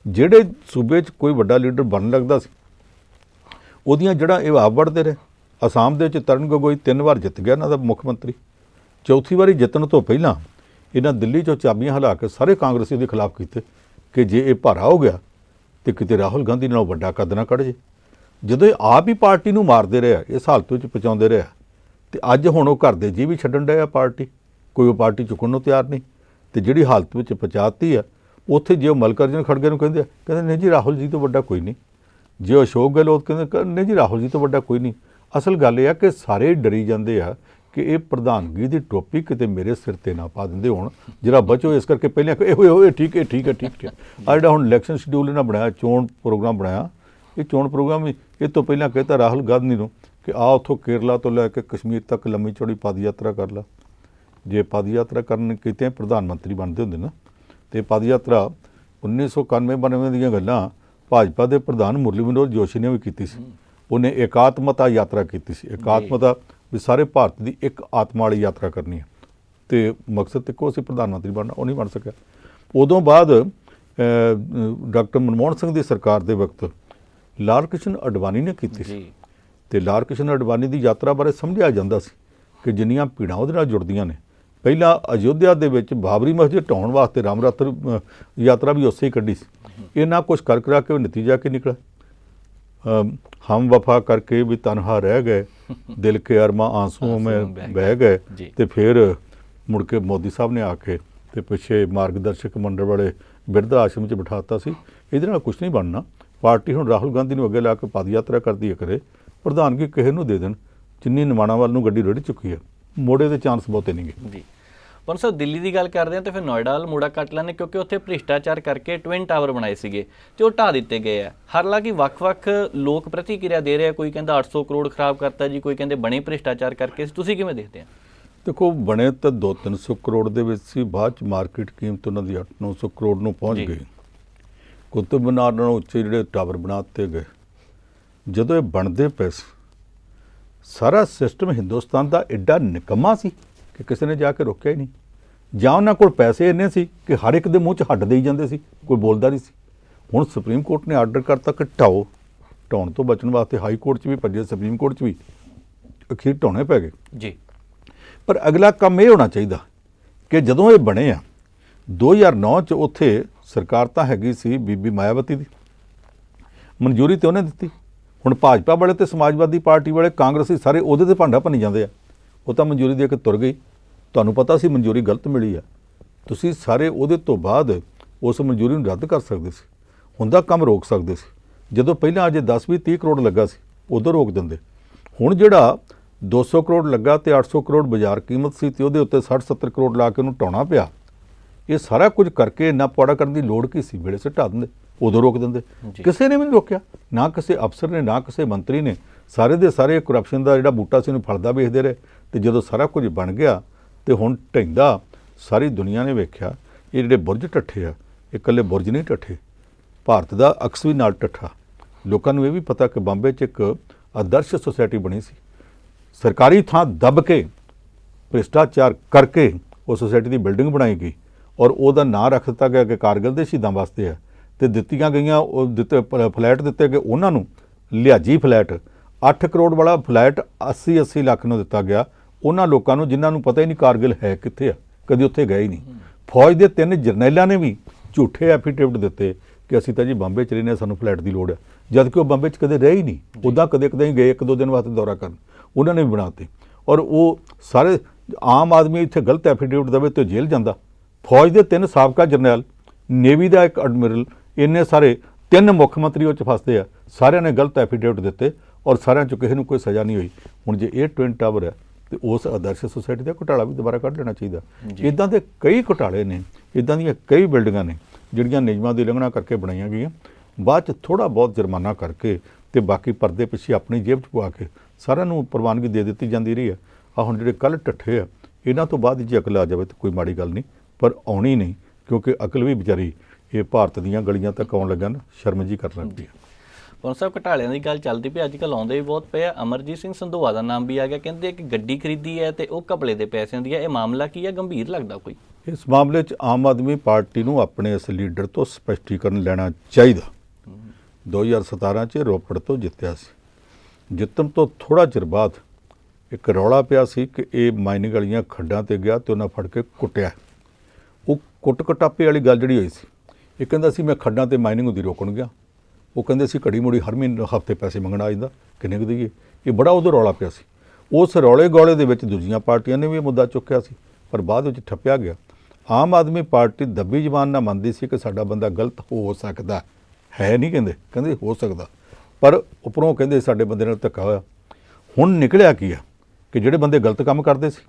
ਜਿਹੜੇ ਸੂਬੇ 'ਚ ਕੋਈ ਵੱਡਾ ਲੀਡਰ ਬਣਨ ਲੱਗਦਾ ਸੀ ਉਹਦੀਆਂ ਜਿਹੜਾ ਇਹ ਆਪ ਵੜਦੇ ਰਹੇ। ਅਸਾਮ ਦੇ ਵਿੱਚ ਤਰਨ ਗੋਗੋਈ 3 ਵਾਰ ਜਿੱਤ ਗਿਆ ਇਹਨਾਂ ਦਾ ਮੁੱਖ ਮੰਤਰੀ, ਚੌਥੀ ਵਾਰੀ ਜਿੱਤਣ ਤੋਂ ਪਹਿਲਾਂ ਇਹਨਾਂ ਦਿੱਲੀ 'ਚੋਂ ਚਾਬੀਆਂ ਹਿਲਾ ਕੇ ਸਾਰੇ ਕਾਂਗਰਸੀ ਦੇ ਖਿਲਾਫ ਕੀਤੇ ਕਿ ਜੇ ਇਹ ਭਾਰਾ ਹੋ ਗਿਆ ਤੇ ਕਿਤੇ ਰਾਹੁਲ ਗਾਂਧੀ ਨਾਲੋਂ ਵੱਡਾ ਕੱਦ ਨਾ ਕੱਢ ਜੇ। ਜਦੋਂ ਇਹ ਆਪ ਹੀ ਪਾਰਟੀ ਨੂੰ ਮਾਰਦੇ ਰਿਹਾ, ਇਸ ਹਾਲਤ ਵਿੱਚ ਪਹੁੰਚਾਉਂਦੇ ਰਿਹਾ, ਤੇ ਅੱਜ ਹੁਣ ਉਹ ਘਰ ਦੇ ਜੀ ਵੀ ਛੱਡਣ ਡਿਆ ਪਾਰਟੀ, ਕੋਈ ਉਹ ਪਾਰਟੀ ਚੁੱਕਣ ਨੂੰ ਤਿਆਰ ਨਹੀਂ, ਤੇ ਜਿਹੜੀ ਹਾਲਤ ਵਿੱਚ ਪਹੁੰਚਾਤੀ ਆ ਉੱਥੇ ਜੇ ਉਹ ਮਲਕਰਜਨ ਖੜਗੇ ਨੂੰ ਕਹਿੰਦੇ ਨਹੀਂ ਜੀ ਰਾਹੁਲ ਜੀ ਤੋਂ ਵੱਡਾ ਕੋਈ ਨਹੀਂ, ਜੇ ਅਸ਼ੋਕ ਗਹਿਲੋਤ ਕਹਿੰਦੇ ਨਹੀਂ ਜੀ ਰਾਹੁਲ ਜੀ ਤੋਂ ਵੱਡਾ ਕੋਈ ਨਹੀਂ। ਅਸਲ ਗੱਲ ਇਹ ਆ ਕਿ ਸਾਰੇ ਡਰੀ ਜਾਂਦੇ ਆ ਕਿ ਇਹ ਪ੍ਰਧਾਨਗੀ ਦੀ ਟੋਪੀ ਕਿਤੇ ਮੇਰੇ ਸਿਰ ਤੇ ਨਾ ਪਾ ਦਿੰਦੇ ਹੋਣ, ਜਿਹੜਾ ਬਚੋ। ਇਸ ਕਰਕੇ ਪਹਿਲਾਂ ਇਹ ਠੀਕ ਹੈ ਠੀਕ ਹੈ ਠੀਕ ਹੈ। ਆ ਜਿਹੜਾ ਹੁਣ ਇਲੈਕਸ਼ਨ ਸ਼ਡਿਊਲ ਇਹਨਾਂ ਬਣਾਇਆ, ਚੋਣ ਪ੍ਰੋਗਰਾਮ ਬਣਾਇਆ, ਇਹ ਚੋਣ ਪ੍ਰੋਗਰਾਮ ਵੀ ਇਹ ਤੋਂ ਪਹਿਲਾਂ ਕਹਿਤਾ ਰਾਹੁਲ ਗਾਂਧੀ ਨੂੰ ਕਿ ਆ ਉੱਥੋਂ ਕੇਰਲਾ ਤੋਂ ਲੈ ਕੇ ਕਸ਼ਮੀਰ ਤੱਕ ਲੰਮੀ ਚੌੜੀ ਪਦ ਯਾਤਰਾ ਕਰ ਲਾ। ਜੇ ਪਦ ਯਾਤਰਾ ਕਰਨ ਕੀਤੇ ਪ੍ਰਧਾਨ ਮੰਤਰੀ ਬਣਦੇ ਹੁੰਦੇ ਨਾ, ਤੇ ਪਦ ਯਾਤਰਾ 1991-92 ਦੀਆਂ ਗੱਲਾਂ ਭਾਜਪਾ ਦੇ ਪ੍ਰਧਾਨ ਮੁਰਲੀ ਮਨੋਹਰ ਜੋਸ਼ੀ ਨੇ ਵੀ ਕੀਤੀ ਸੀ। ਉਹਨੇ ਏਕਾਤਮਤਾ ਯਾਤਰਾ ਕੀਤੀ ਸੀ। ਏਕਾਤਮਤਾ ਵੀ ਸਾਰੇ ਭਾਰਤ ਦੀ ਇੱਕ ਆਤਮਾ ਵਾਲੀ ਯਾਤਰਾ ਕਰਨੀ ਹੈ, ਤੇ ਮਕਸਦ ਇੱਕੋ ਸੀ ਪ੍ਰਧਾਨ ਮੰਤਰੀ ਬਣਨਾ, ਉਹ ਨਹੀਂ ਬਣ ਸਕਿਆ। ਉਦੋਂ ਬਾਅਦ ਡਾਕਟਰ ਮਨਮੋਹਨ ਸਿੰਘ ਦੀ ਸਰਕਾਰ ਦੇ ਵਕਤ ਲਾਲ ਕ੍ਰਿਸ਼ਨ ਅਡਵਾਨੀ ਨੇ ਕੀਤੀ ਸੀ, ਤੇ ਲਾਲ ਕ੍ਰਿਸ਼ਨ ਅਡਵਾਨੀ ਦੀ ਯਾਤਰਾ ਬਾਰੇ ਸਮਝਿਆ ਜਾਂਦਾ ਸੀ ਕਿ ਜਿੰਨੀਆਂ ਭੀੜਾਂ ਉਹਦੇ ਨਾਲ ਜੁੜਦੀਆਂ ਨੇ। ਪਹਿਲਾਂ ਅਯੋਧਿਆ ਦੇ ਵਿੱਚ ਬਾਬਰੀ ਮਸਜਿਦ ਢਾਉਣ ਵਾਸਤੇ ਰਾਮ ਰਾਤਰ ਯਾਤਰਾ ਵੀ ਉਸੇ ਹੀ ਕੱਢੀ ਸੀ। ਇਹ ਨਾ ਕੁਛ ਕਰ ਕਰਾ ਕੇ ਨਤੀਜਾ ਕੀ ਨਿਕਲਾ, ਹਮ ਵਫਾ ਕਰਕੇ ਵੀ ਤਨਹਾ ਰਹਿ ਗਏ, ਦਿਲ ਕੇ ਅਰਮਾਂ ਆਂਸੂਆਂ में ਬਹਿ ਗਏ। ਤੇ ਫਿਰ ਮੁੜ ਕੇ ਮੋਦੀ ਸਾਹਿਬ ਨੇ ਆ ਕੇ ਤੇ ਪਿੱਛੇ ਮਾਰਗਦਰਸ਼ਕ ਮੰਡਲ ਵਾਲੇ ਬਿਰਧ ਆਸ਼ਰਮ 'ਚ ਬਿਠਾਤਾ ਸੀ। ਇਹਦੇ ਨਾਲ ਕੁਛ ਨਹੀਂ ਬਣਨਾ। ਪਾਰਟੀ ਹੁਣ ਰਾਹੁਲ ਗਾਂਧੀ ਨੂੰ ਅੱਗੇ ਲਾ ਕੇ ਪਦ ਯਾਤਰਾ ਕਰਦੀ ਹੈ, ਕਰੇ ਪ੍ਰਧਾਨਗੀ ਕਿਸੇ ਨੂੰ ਦੇ ਦੇਣ। ਜਿੰਨੀ ਨਿਮਾਣਾ ਵੱਲ ਨੂੰ ਗੱਡੀ ਰੁੜ ਚੁੱਕੀ ਹੈ, ਮੋੜੇ ਦੇ ਚਾਂਸ ਬਹੁਤੇ ਨਹੀਂ ਗੇ ਜੀ। ਪਰ ਸਰ ਦਿੱਲੀ ਦੀ ਗੱਲ ਕਰਦੇ ਹਾਂ ਤਾਂ ਫਿਰ ਨੋਇਡਾ ਵੱਲ ਮੋੜਾ ਕੱਟ ਲੈਂਦੇ, ਕਿਉਂਕਿ ਉੱਥੇ ਭ੍ਰਿਸ਼ਟਾਚਾਰ ਕਰਕੇ ਟਵਿਨ ਟਾਵਰ ਬਣਾਏ ਸੀਗੇ ਤੇ ਉਹ ਢਾਹ ਦਿੱਤੇ ਗਏ ਆ। ਹਾਲਾਂਕਿ ਵੱਖ-ਵੱਖ ਲੋਕ ਪ੍ਰਤੀਕਿਰਿਆ ਦੇ ਰਹੇ ਆ, ਕੋਈ ਕਹਿੰਦਾ 800 ਕਰੋੜ ਖਰਾਬ ਕਰਤਾ ਜੀ, ਕੋਈ ਕਹਿੰਦੇ ਬਣੇ ਭ੍ਰਿਸ਼ਟਾਚਾਰ ਕਰਕੇ। ਤੁਸੀਂ ਕਿਵੇਂ ਦੇਖਦੇ ਆ? ਦੇਖੋ, ਬਣੇ ਤਾਂ 200-300 ਕਰੋੜ ਦੇ ਵਿੱਚ ਸੀ, ਬਾਅਦ ਚ ਮਾਰਕੀਟ ਕੀਮਤ ਉਹਨਾਂ ਦੀ 800-900 ਕਰੋੜ ਨੂੰ ਪਹੁੰਚ ਗਈ। ਕੁਤਬ ਮੀਨਾਰ ਨਾਲੋਂ ਉੱਚੇ ਜਿਹੜੇ ਟਾਵਰ ਬਣਾ ਦਿੱਤੇ ਗਏ। ਜਦੋਂ ਇਹ ਬਣਦੇ ਪਏ ਸੀ, ਸਾਰਾ ਸਿਸਟਮ ਹਿੰਦੁਸਤਾਨ ਦਾ ਐਡਾ ਨਿਕੰਮਾ ਸੀ ਕਿ ਕਿਸੇ ਨੇ ਜਾ ਕੇ ਰੋਕਿਆ ਹੀ ਨਹੀਂ, ਜਾਂ ਉਹਨਾਂ ਕੋਲ ਪੈਸੇ ਇੰਨੇ ਸੀ ਕਿ ਹਰ ਇੱਕ ਦੇ ਮੂੰਹ 'ਚ ਹੱਡ ਦੇਈ ਜਾਂਦੇ ਸੀ, ਕੋਈ ਬੋਲਦਾ ਨਹੀਂ ਸੀ। ਹੁਣ ਸੁਪਰੀਮ ਕੋਰਟ ਨੇ ਆਰਡਰ ਕਰਤਾ ਕਿ ਢਾਉਣ ਤੋਂ ਬਚਣ ਵਾਸਤੇ ਹਾਈ ਕੋਰਟ 'ਚ ਵੀ ਭੱਜੇ, ਸੁਪਰੀਮ ਕੋਰਟ 'ਚ ਵੀ, ਅਖੀਰ ਢਾਉਣੇ ਪੈ ਗਏ ਜੀ। ਪਰ ਅਗਲਾ ਕੰਮ ਇਹ ਹੋਣਾ ਚਾਹੀਦਾ ਕਿ ਜਦੋਂ ਇਹ ਬਣੇ ਆ 2009 'ਚ ਉੱਥੇ ਸਰਕਾਰ ਤਾਂ ਹੈਗੀ ਸੀ ਬੀਬੀ ਮਾਇਆਵਤੀ ਦੀ, ਮਨਜ਼ੂਰੀ ਤੇ ਉਹਨੇ ਦਿੱਤੀ। ਹੁਣ ਭਾਜਪਾ ਵਾਲੇ ਤੇ ਸਮਾਜਵਾਦੀ ਪਾਰਟੀ ਵਾਲੇ, ਕਾਂਗਰਸੀ ਸਾਰੇ ਉਹਦੇ ਤੇ ਭਾਂਡਾ ਭੰਨੀ ਜਾਂਦੇ ਆ। ਉਹ ਤਾਂ ਮਨਜ਼ੂਰੀ ਦੇ ਕੇ ਤੁਰ ਗਈ, ਤੁਹਾਨੂੰ ਪਤਾ ਸੀ ਮਨਜ਼ੂਰੀ ਗਲਤ ਮਿਲੀ ਆ, ਤੁਸੀਂ ਸਾਰੇ ਉਹਦੇ ਤੋਂ ਬਾਅਦ ਉਸ ਮਨਜ਼ੂਰੀ ਨੂੰ ਰੱਦ ਕਰ ਸਕਦੇ ਸੀ, ਹੁੰਦਾ ਕੰਮ ਰੋਕ ਸਕਦੇ ਸੀ। ਜਦੋਂ ਪਹਿਲਾਂ ਅਜੇ 10-20-30 ਕਰੋੜ ਲੱਗਾ ਸੀ ਉਦੋਂ ਰੋਕ ਦਿੰਦੇ। ਹੁਣ ਜਿਹੜਾ 200 ਕਰੋੜ ਲੱਗਾ ਤੇ 800 ਕਰੋੜ ਬਾਜ਼ਾਰ ਕੀਮਤ ਸੀ ਤੇ ਉਹਦੇ ਉੱਤੇ 60-70 ਕਰੋੜ ਲਾ ਕੇ ਉਹਨੂੰ ਢਾਉਣਾ ਪਿਆ। ਇਹ ਸਾਰਾ ਕੁਝ ਕਰਕੇ ਇੰਨਾ ਪੌੜਾ ਕਰਨ ਦੀ ਲੋੜ ਕੀ ਸੀ? ਵੇਲੇ ਸਿਰ ਢਾ ਦਿੰਦੇ, ਉਦੋਂ ਰੋਕ ਦਿੰਦੇ। ਕਿਸੇ ਨੇ ਵੀ ਨਹੀਂ ਰੋਕਿਆ, ਨਾ ਕਿਸੇ ਅਫਸਰ ਨੇ, ਨਾ ਕਿਸੇ ਮੰਤਰੀ ਨੇ। ਸਾਰੇ ਦੇ ਸਾਰੇ ਕਰਪਸ਼ਨ ਦਾ ਜਿਹੜਾ ਬੂਟਾ ਸੀ ਉਹਨੂੰ ਫਲਦਾ ਵੇਖਦੇ ਰਹੇ। ਤੇ ਜਦੋਂ ਸਾਰਾ ਕੁਝ ਬਣ ਗਿਆ ਤੇ ਹੁਣ ਢਹਿੰਦਾ ਸਾਰੀ ਦੁਨੀਆ ਨੇ ਵੇਖਿਆ। ਇਹ ਜਿਹੜੇ ਬੁਰਜ ਢੱਠੇ ਆ, ਇਹ ਇਕੱਲੇ ਬੁਰਜ ਨਹੀਂ ਢੱਠੇ, ਭਾਰਤ ਦਾ ਅਕਸ ਵੀ ਨਾਲ ਢੱਠਾ। ਲੋਕਾਂ ਨੂੰ ਇਹ ਵੀ ਪਤਾ ਕਿ ਬੰਬੇ 'ਚ ਇੱਕ ਆਦਰਸ਼ ਸੁਸਾਇਟੀ ਬਣੀ ਸੀ, ਸਰਕਾਰੀ ਥਾਂ ਦੱਬ ਕੇ ਭ੍ਰਿਸ਼ਟਾਚਾਰ ਕਰਕੇ ਉਹ ਸੁਸਾਇਟੀ ਦੀ ਬਿਲਡਿੰਗ ਬਣਾਈ ਗਈ ਔਰ ਉਹਦਾ ਨਾਂ ਰੱਖ ਦਿੱਤਾ ਗਿਆ ਕਿ ਕਾਰਗਿਲ ਦੇ ਸ਼ਹੀਦਾਂ ਵਾਸਤੇ ਹੈ। ਤੇ ਦਿੱਤੀਆਂ ਗਈਆਂ ਉਹ ਫਲੈਟ ਦਿੱਤੇ ਗਏ ਉਹਨਾਂ ਨੂੰ, ਲਿਹਾਜੀ ਫਲੈਟ 8 ਕਰੋੜ ਵਾਲਾ ਫਲੈਟ 80-80 ਲੱਖ ਨੂੰ ਦਿੱਤਾ ਗਿਆ ਉਹਨਾਂ ਲੋਕਾਂ ਨੂੰ ਜਿਨ੍ਹਾਂ ਨੂੰ ਪਤਾ ਹੀ ਨਹੀਂ ਕਾਰਗਿਲ ਹੈ ਕਿੱਥੇ ਆ, ਕਦੀ ਉੱਥੇ ਗਏ ਹੀ ਨਹੀਂ। ਫੌਜ ਦੇ 3 ਜਰਨੈਲਾਂ ਨੇ ਵੀ ਝੂਠੇ ਐਫੀਡੇਵਿਟ ਦਿੱਤੇ ਕਿ ਅਸੀਂ ਤਾਂ ਜੀ ਬੰਬੇ 'ਚ ਰਹਿੰਦੇ ਹਾਂ, ਸਾਨੂੰ ਫਲੈਟ ਦੀ ਲੋੜ ਹੈ, ਜਦ ਕਿ ਉਹ ਬੰਬੇ 'ਚ ਕਦੇ ਰਹੇ ਹੀ ਨਹੀਂ। ਉੱਦਾਂ ਕਦੇ ਹੀ ਗਏ, 1-2 ਦਿਨ ਵਾਸਤੇ ਦੌਰਾ ਕਰਨ, ਉਹਨਾਂ ਨੇ ਵੀ ਬਣਾਤੇ। ਔਰ ਉਹ ਸਾਰੇ ਆਮ ਆਦਮੀ ਇੱਥੇ ਗਲਤ ਐਫੀਡੇਵਿਟ ਦੇਵੇ ਤੇ ਜੇਲ੍ਹ ਜਾਂਦਾ। ਫੌਜ ਦੇ 3 ਸਾਬਕਾ ਜਰਨੈਲ, ਨੇਵੀ ਦਾ ਇੱਕ ਐਡਮਿਰਲ, ਇੰਨੇ ਸਾਰੇ 3 ਮੁੱਖ ਮੰਤਰੀ ਉਹ 'ਚ ਫਸਦੇ ਆ। ਸਾਰਿਆਂ ਨੇ ਗਲਤ ਐਫੀਡੇਵਿਟ ਦਿੱਤੇ ਔਰ ਸਾਰਿਆਂ 'ਚੋਂ ਕਿਸੇ ਨੂੰ ਕੋਈ ਸਜ਼ਾ ਨਹੀਂ ਹੋਈ। ਹੁਣ ਜੇ ਇਹ ਟਵਿਨ ਟਾਵਰ ਹੈ ਤੇ ਉਸ ਆਦਰਸ਼ ਸੁਸਾਇਟੀ ਦਾ ਘੁਟਾਲਾ ਵੀ ਦੁਬਾਰਾ ਕੱਢ ਲੈਣਾ ਚਾਹੀਦਾ। ਇੱਦਾਂ ਦੇ ਕਈ ਘੁਟਾਲੇ ਨੇ, ਇੱਦਾਂ ਦੀਆਂ ਕਈ ਬਿਲਡਿੰਗਾਂ ਨੇ ਜਿਹੜੀਆਂ ਨਿਯਮਾਂ ਦੀ ਉਲੰਘਣਾ ਕਰਕੇ ਬਣਾਈਆਂ ਗਈਆਂ, ਬਾਅਦ 'ਚ ਥੋੜ੍ਹਾ ਬਹੁਤ ਜੁਰਮਾਨਾ ਕਰਕੇ ਤੇ ਬਾਕੀ ਪਰਦੇ ਪਿੱਛੇ ਆਪਣੀ ਜੇਬ 'ਚ ਪਵਾ ਕੇ ਸਾਰਿਆਂ ਨੂੰ ਪ੍ਰਵਾਨਗੀ ਦੇ ਦਿੱਤੀ ਜਾਂਦੀ ਰਹੀ ਹੈ। ਆ ਹੁਣ ਜਿਹੜੇ ਕੱਲ੍ਹ ਢੱਠੇ ਆ, ਇਹਨਾਂ ਤੋਂ ਬਾਅਦ ਜੇ ਅਕਲ ਆ ਜਾਵੇ ਤਾਂ ਕੋਈ ਮਾੜੀ ਗੱਲ ਨਹੀਂ, ਪਰ ਆਉਣੀ ਨਹੀਂ, ਕਿਉਂਕਿ ਅਕਲ ਵੀ ਵਿਚਾਰੀ ਇਹ ਭਾਰਤ ਦੀਆਂ ਗਲੀਆਂ ਤੱਕ ਆਉਣ ਲੱਗਾ ਨਾ ਸ਼ਰਮ ਜੀ ਕਰਨ ਲੱਗ ਪਈ। ਪਵਨ ਸਾਹਿਬ, ਘਟਾਲਿਆਂ ਦੀ ਗੱਲ ਚੱਲਦੀ ਪਈ, ਅੱਜ ਕੱਲ੍ਹ ਆਉਂਦੇ ਵੀ ਬਹੁਤ ਪਏ ਆ। ਅਮਰਜੀਤ ਸਿੰਘ ਸੰਧੋਆ ਦਾ ਨਾਮ ਵੀ ਆ ਗਿਆ, ਕਹਿੰਦੇ ਕਿ ਗੱਡੀ ਖਰੀਦੀ ਹੈ ਤੇ ਉਹ ਘਪਲੇ ਦੇ ਪੈਸਿਆਂ ਦੀ ਹੈ। ਇਹ ਮਾਮਲਾ ਕੀ ਹੈ, ਗੰਭੀਰ ਲੱਗਦਾ ਕੋਈ? ਇਸ ਮਾਮਲੇ 'ਚ ਆਮ ਆਦਮੀ ਪਾਰਟੀ ਨੂੰ ਆਪਣੇ ਇਸ ਲੀਡਰ ਤੋਂ ਸਪਸ਼ਟੀਕਰਨ ਲੈਣਾ ਚਾਹੀਦਾ। 2017 'ਚ ਰੋਪੜ ਤੋਂ ਜਿੱਤਿਆ ਸੀ। ਜਿੱਤਣ ਤੋਂ ਥੋੜ੍ਹਾ ਚਿਰ ਬਾਅਦ ਇੱਕ ਰੌਲਾ ਪਿਆ ਸੀ ਕਿ ਇਹ ਮਾਈਨਿੰਗ ਵਾਲੀਆਂ ਖੱਡਾਂ ਤੇ ਗਿਆ ਤੇ ਉਹਨਾਂ ਫੜ ਕੇ ਕੁੱਟਿਆ। ਉਹ ਕੁੱਟ ਕਟਾਪੇ ਵਾਲੀ ਗੱਲ ਜਿਹੜੀ ਹੋਈ ਸੀ, ਇਹ ਕਹਿੰਦਾ ਸੀ ਮੈਂ ਖੱਡਾਂ ਤੇ ਮਾਈਨਿੰਗ ਹੁੰਦੀ ਰੋਕਣ ਗਿਆ। ਉਹ ਕਹਿੰਦੇ ਸੀ ਘੜੀ ਮੁੜੀ ਹਰ ਮਹੀਨੇ ਹਫ਼ਤੇ ਪੈਸੇ ਮੰਗਣਾ ਆਇਂਦਾ, ਕਿੰਨੇ ਕੁ ਦਈਏ। ਇਹ ਬੜਾ ਉਦੋਂ ਰੌਲਾ ਪਿਆ ਸੀ। ਉਸ ਰੌਲੇ ਗੌਲੇ ਦੇ ਵਿੱਚ ਦੂਜੀਆਂ ਪਾਰਟੀਆਂ ਨੇ ਵੀ ਇਹ ਮੁੱਦਾ ਚੁੱਕਿਆ ਸੀ, ਪਰ ਬਾਅਦ ਵਿੱਚ ਠੱਪਿਆ ਗਿਆ। ਆਮ ਆਦਮੀ ਪਾਰਟੀ ਦੱਬੀ ਜ਼ਬਾਨ ਨਾਲ ਮੰਨਦੀ ਸੀ ਕਿ ਸਾਡਾ ਬੰਦਾ ਗਲਤ ਹੋ ਸਕਦਾ ਹੈ, ਨਹੀਂ ਕਹਿੰਦੇ ਹੋ ਸਕਦਾ, ਪਰ ਉੱਪਰੋਂ ਕਹਿੰਦੇ ਸਾਡੇ ਬੰਦੇ ਨਾਲ ਧੱਕਾ ਹੋਇਆ। ਹੁਣ ਨਿਕਲਿਆ ਕੀ ਆ ਕਿ ਜਿਹੜੇ ਬੰਦੇ ਗਲਤ ਕੰਮ ਕਰਦੇ ਸੀ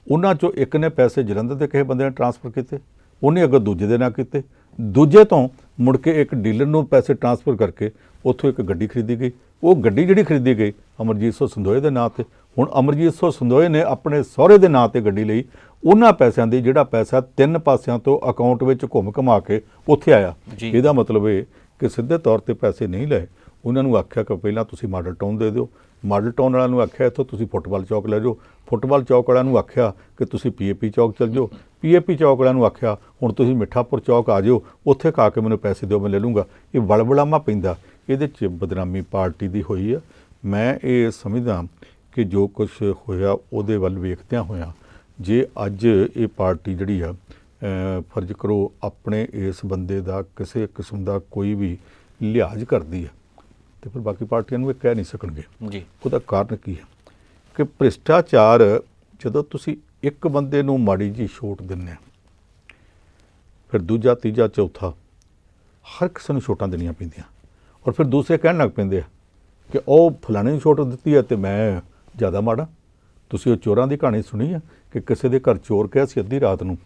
ਉਹਨਾਂ 'ਚੋਂ ਇੱਕ ਨੇ ਪੈਸੇ ਜਲੰਧਰ ਦੇ ਕਿਸੇ ਬੰਦੇ ਨੇ ਟਰਾਂਸਫਰ ਕੀਤੇ, ਉਹਨੇ ਅੱਗੇ ਦੂਜੇ ਦੇ ਨਾਂ ਕੀਤੇ, ਦੂਜੇ ਤੋਂ ਮੁੜ ਕੇ ਇੱਕ ਡੀਲਰ ਨੂੰ ਪੈਸੇ ਟਰਾਂਸਫਰ ਕਰਕੇ ਉੱਥੋਂ ਇੱਕ ਗੱਡੀ ਖਰੀਦੀ ਗਈ। ਉਹ ਗੱਡੀ ਜਿਹੜੀ ਖਰੀਦੀ ਗਈ ਅਮਰਜੀਤ ਸਿੰਘ ਸੰਦੋਏ ਦੇ ਨਾਂ ਤੇ। ਹੁਣ ਅਮਰਜੀਤ ਸਿੰਘ ਸੰਦੋਏ ਨੇ ਆਪਣੇ ਸਹੁਰੇ ਦੇ ਨਾਂ ਤੇ ਗੱਡੀ ਲਈ। ਉਹਨਾਂ ਪੈਸਿਆਂ ਦੀ ਜਿਹੜਾ ਪੈਸਾ 3 ਪਾਸਿਆਂ ਤੋਂ ਅਕਾਊਂਟ ਵਿੱਚ ਘੁੰਮ ਘੁਮਾ ਕੇ ਉੱਥੇ ਆਇਆ। ਇਹਦਾ ਮਤਲਬ ਇਹ ਕਿ ਸਿੱਧੇ ਤੌਰ ਤੇ ਪੈਸੇ ਨਹੀਂ ਲਏ। ਉਹਨਾਂ ਨੂੰ ਆਖਿਆ ਕਿ ਪਹਿਲਾਂ ਤੁਸੀਂ ਮਾਡਲ ਟਾਊਨ ਦੇ ਦਿਓ, ਮਾਡਲ ਟਾਊਨ ਵਾਲਿਆਂ ਨੂੰ ਆਖਿਆ ਇੱਥੋਂ ਤੁਸੀਂ ਫੁੱਟਬਾਲ ਚੌਕ ਲੈ ਜਾਓ, ਫੁੱਟਬਾਲ ਚੌਕ ਵਾਲਿਆਂ ਨੂੰ ਆਖਿਆ ਕਿ ਤੁਸੀਂ ਪੀਏਪੀ ਚੌਕ ਚੱਲ ਜਾਓ, ਪੀਏਪੀ ਚੌਕ ਵਾਲਿਆਂ ਨੂੰ ਆਖਿਆ ਹੁਣ ਤੁਸੀਂ ਮਿੱਠਾਪੁਰ ਚੌਕ ਆ ਜਾਓ, ਉੱਥੇ ਖਾ ਕੇ ਮੈਨੂੰ ਪੈਸੇ ਦਿਓ, ਮੈਂ ਲੈ ਲੂੰਗਾ। ਇਹ ਵਲਵਲਾਮਾ ਪੈਂਦਾ, ਇਹਦੇ 'ਚ ਬਦਨਾਮੀ ਪਾਰਟੀ ਦੀ ਹੋਈ ਆ। ਮੈਂ ਇਹ ਸਮਝਦਾ ਕਿ ਜੋ ਕੁਝ ਹੋਇਆ ਉਹਦੇ ਵੱਲ ਵੇਖਦਿਆਂ ਹੋਇਆਂ ਜੇ ਅੱਜ ਇਹ ਪਾਰਟੀ ਜਿਹੜੀ ਆ ਫਰਜ਼ ਕਰੋ ਆਪਣੇ ਇਸ ਬੰਦੇ ਦਾ ਕਿਸੇ ਕਿਸਮ ਦਾ ਕੋਈ ਵੀ ਲਿਹਾਜ਼ ਕਰਦੀ ਹੈ ਤੇ ਫਿਰ ਬਾਕੀ ਪਾਰਟੀਆਂ ਨੂੰ ਇਹ ਕਹਿ ਨਹੀਂ ਸਕਣਗੇ ਜੀ। ਉਹਦਾ ਕਾਰਨ ਕੀ ਹੈ ਕਿ ਭ੍ਰਿਸ਼ਟਾਚਾਰ ਜਦੋਂ ਤੁਸੀਂ ਇੱਕ ਬੰਦੇ ਨੂੰ ਮਾੜੀ ਜੀ ਛੋਟ ਦਿੰਦੇ ਆ, ਫਿਰ ਦੂਜਾ ਤੀਜਾ ਚੌਥਾ ਹਰ ਕਿਸੇ ਨੂੰ ਛੋਟਾਂ ਦੇਣੀਆਂ ਪੈਂਦੀਆਂ, ਔਰ ਫਿਰ ਦੂਸਰੇ ਕਹਿਣ ਲੱਗ ਪੈਂਦੇ ਆ ਕਿ ਉਹ ਫਲਾਣੇ ਨੂੰ ਛੋਟ ਦਿੱਤੀ ਹੈ ਤੇ ਮੈਂ ਜ਼ਿਆਦਾ ਮਾੜਾ। ਤੁਸੀਂ ਉਹ ਚੋਰਾਂ ਦੀ ਕਹਾਣੀ ਸੁਣੀ ਆ ਕਿ ਕਿਸੇ ਦੇ ਘਰ ਚੋਰ ਗਿਆ ਸੀ ਅੱਧੀ ਰਾਤ ਨੂੰ